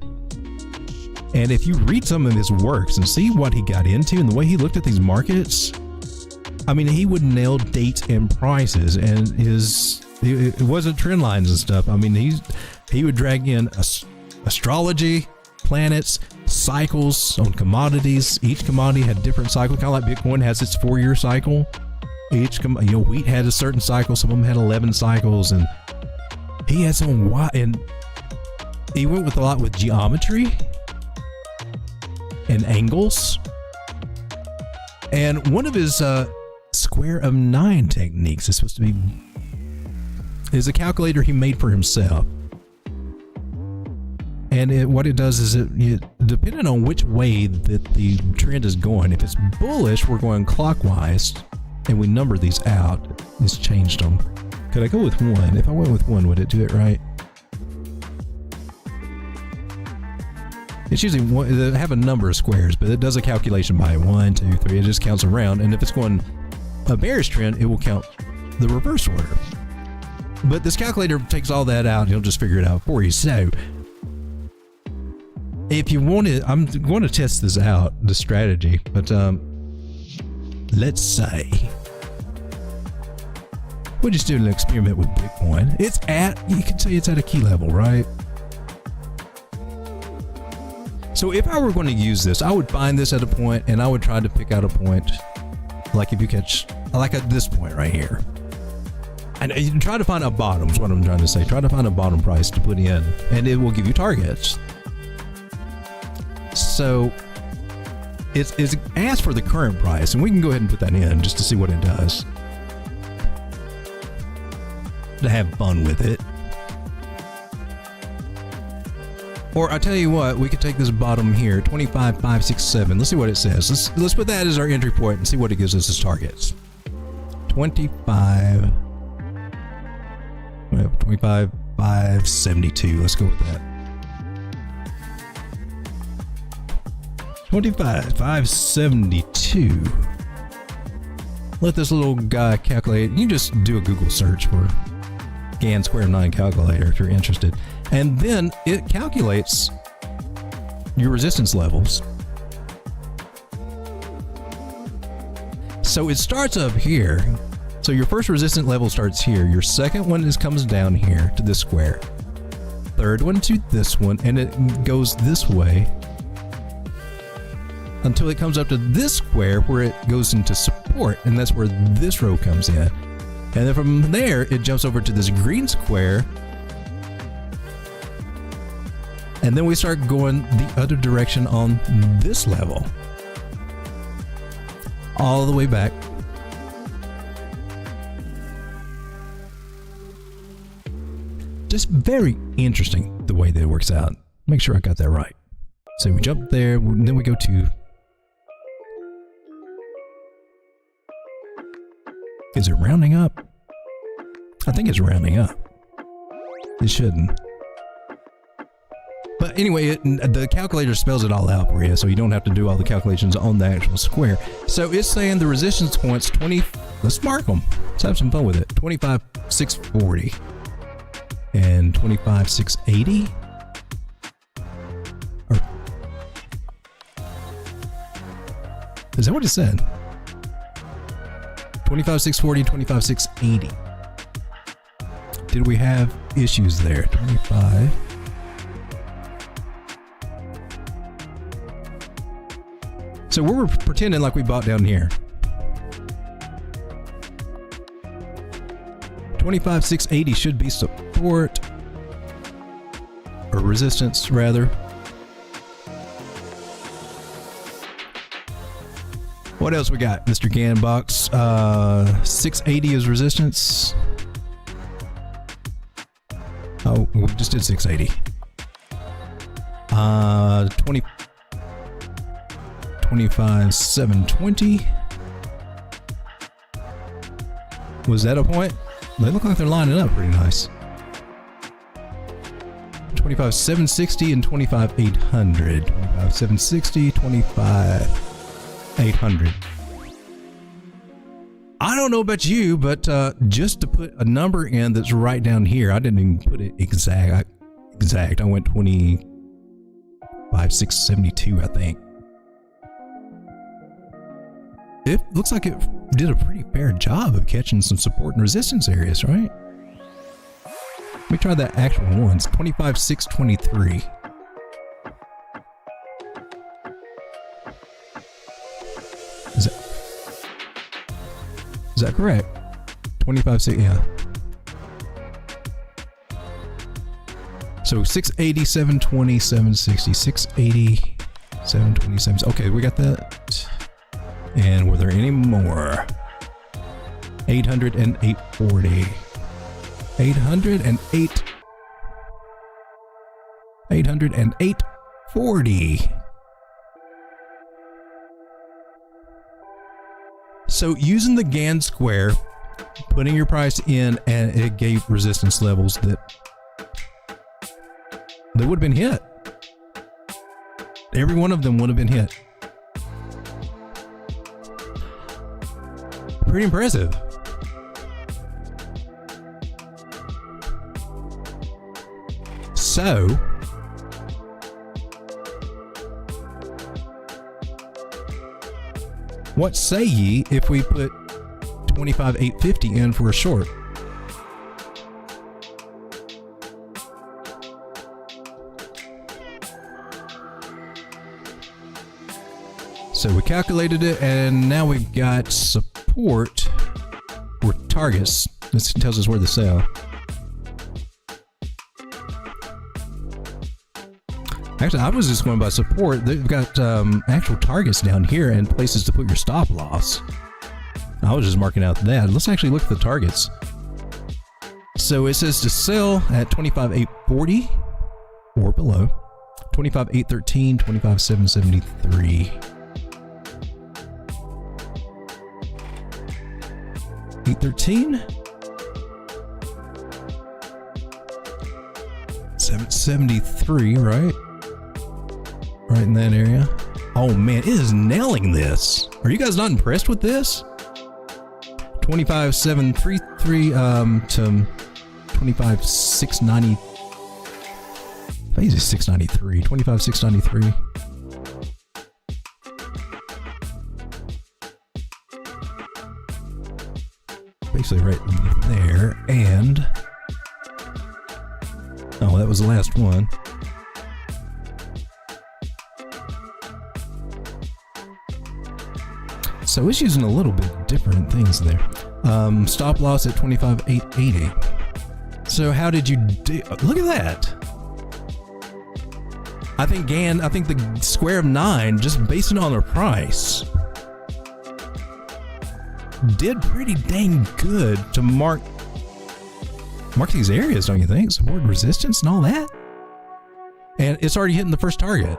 E: And if you read some of his works and see what he got into and the way he looked at these markets, I mean, he would nail dates and prices, and it wasn't trend lines and stuff. I mean, he would drag in astrology, planets, cycles on commodities. Each commodity had different cycles, kind of like Bitcoin has its 4-year cycle. Wheat had a certain cycle. Some of them had 11 cycles, and he had some and he went with a lot with geometry and angles. And one of his square of 9 techniques is a calculator he made for himself. And what it does is depending on which way that the trend is going, if it's bullish, we're going clockwise, and we number these out. It's changed them. Could I go with 1? If I went with 1, would it do it right? It's usually they have a number of squares, but it does a calculation by 1, 2, 3. It just counts around, and if it's going a bearish trend, it will count the reverse order. But this calculator takes all that out, and it'll just figure it out for you. So, if you want it, I'm going to test this out, the strategy. But let's say we're just doing an experiment with Bitcoin. You can say it's at a key level, right? So if I were going to use this, I would find this at a point, and I would try to pick out a point, like if you catch, like at this point right here. And you try to find a bottom, is what I'm trying to say. Try to find a bottom price to put in, and it will give you targets. So it's asked for the current price, and we can go ahead and put that in just to see what it does. To have fun with it. Or I tell you what, we could take this bottom here, 25,567. Let's see what it says. Let's put that as our entry point and see what it gives us as targets. 25,572. Let's go with that. 25,572. Let this little guy calculate. You can just do a Google search for Gann Square 9 calculator if you're interested. And then it calculates your resistance levels. So it starts up here. So your first resistance level starts here. Your second one comes down here to this square. Third one to this one, and it goes this way until it comes up to this square where it goes into support, and that's where this row comes in. And then from there, it jumps over to this green square. And then we start going the other direction on this level. All the way back. Just very interesting the way that it works out. Make sure I got that right. So we jump there, and then we go to Is it rounding up? I think it's rounding up. It shouldn't. But anyway, the calculator spells it all out for you, so you don't have to do all the calculations on the actual square. So it's saying the resistance points 20. Let's mark them. Let's have some fun with it. 25,640 and 25,680. Is that what it said? 25,640 and 25,680. Did we have issues there? 25. So we're pretending like we bought down here. 25,680 should be support. Or resistance, rather. What else we got, Mr. Gann Box? 680 is resistance. Oh, we just did 680. 25,720. Was that a point? They look like they're lining up pretty nice. 25,760 and 25,800. 25,760, 25,800. I don't know about you, but just to put a number in that's right down here, I didn't even put it exact. I went 25,672, I think. It looks like it did a pretty fair job of catching some support and resistance areas, right? Let me try that actual ones. 25,623. Is that correct? 25,6, yeah. So 680, 720, 760, 680, 720, 760. Okay, we got that. And were there any more? 800 and 840. 800 and 8. 800 and 840. So using the Gann square, putting your price in, and it gave resistance levels that would have been hit. Every one of them would have been hit. Pretty impressive. So, what say ye if we put 25,850 in for a short? So we calculated it, and now we've got support or targets. This tells us where to sell. Actually, I was just going by support. They've got actual targets down here and places to put your stop loss. I was just marking out that. Let's actually look at the targets. So it says to sell at 25,840 or below, 25,813, 25,773. 813, 773, right? Right in that area. Oh man, it is nailing this. Are you guys not impressed with this? 25,733 to 25,690. I think it's 693. 25,693. Basically right there, and oh, that was the last one. So it's using a little bit different things there. Stop loss at 25,880. So how did you do? Look at that. I think the square of 9, just based on their price, did pretty dang good to mark these areas, don't you think? Support, resistance, and all that. And it's already hitting the first target.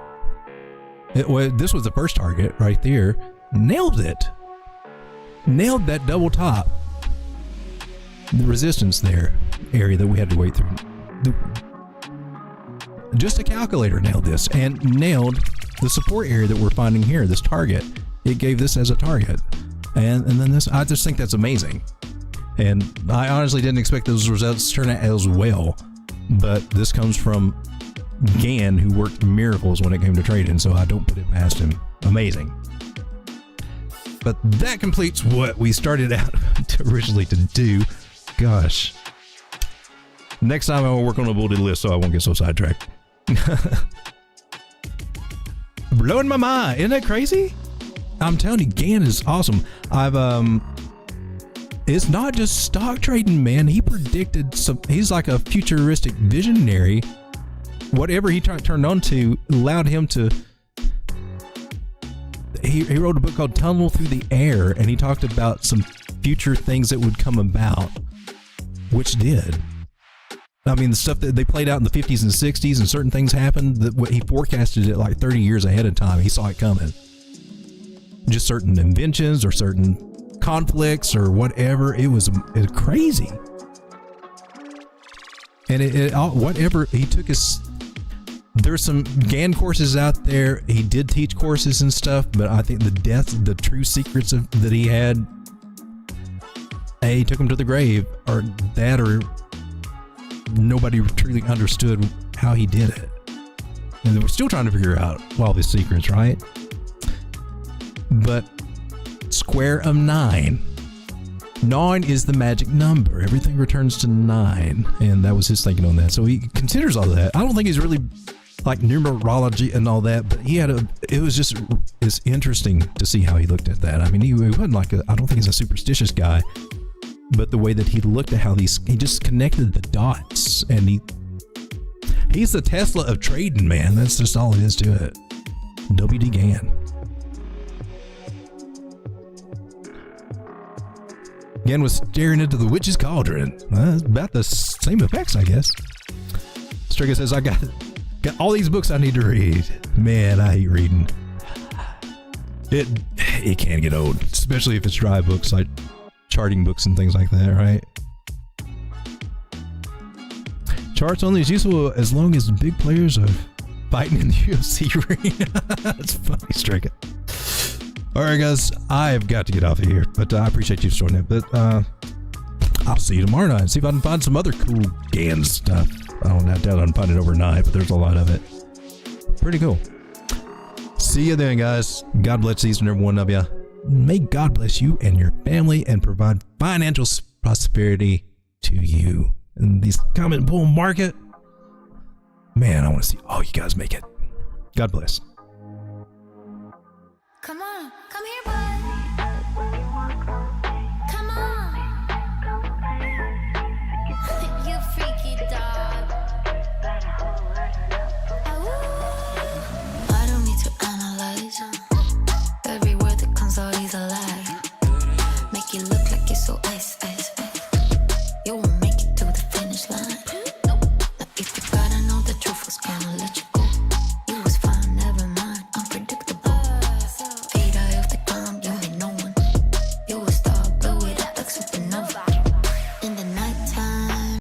E: This was the first target right there. Nailed it. Nailed that double top. the resistance there area that we had to wait through. Just a calculator nailed this and nailed the support area that we're finding here, this target. It gave this as a target. And then this, I just think that's amazing. And I honestly didn't expect those results to turn out as well. But this comes from Gann, who worked miracles when it came to trading, so I don't put it past him. Amazing. But that completes what we started out originally to do. Gosh. Next time I will work on a bulleted list so I won't get so sidetracked. Blowing my mind. Isn't that crazy? I'm telling you, Gann is awesome. It's not just stock trading, man. He predicted he's like a futuristic visionary. Whatever he turned on to allowed him to. He wrote a book called Tunnel Through the Air, and he talked about some future things that would come about, which did. I mean, the stuff that they played out in the 50s and 60s, and certain things happened that he forecasted it like 30 years ahead of time. He saw it coming. Just certain inventions or certain conflicts or whatever. It was crazy. And whatever he took there's some Gann courses out there. He did teach courses and stuff, but I think the true secrets that he had, he took him to the grave, or nobody truly understood how he did it. And we're still trying to figure out all these secrets, right? But square of 9. 9 is the magic number. Everything returns to 9. And that was his thinking on that. So he considers all that. I don't think he's really like numerology and all that, but it's interesting to see how he looked at that. I mean, he wasn't I don't think he's a superstitious guy, but the way that he looked at how he just connected the dots, and he's the Tesla of trading, man. That's just all it is to it. W.D. Gann. Gann was staring into the witch's cauldron. It's about the same effects, I guess. Striga says, I got all these books I need to read. Man, I hate reading. It can get old, especially if it's dry books like charting books and things like that, right? Charts only is useful as long as the big players are fighting in the UFC arena. That's funny, Striga. All right, guys, I've got to get off of here, but I appreciate you joining it. But I'll see you tomorrow night. See if I can find some other cool Gann stuff. I don't doubt I can find it overnight, but there's a lot of it. Pretty cool. See you then, guys. God bless each and every one of you. May God bless you and your family and provide financial prosperity to you. In this comment bull market, man, I want to see all you guys make it. God bless.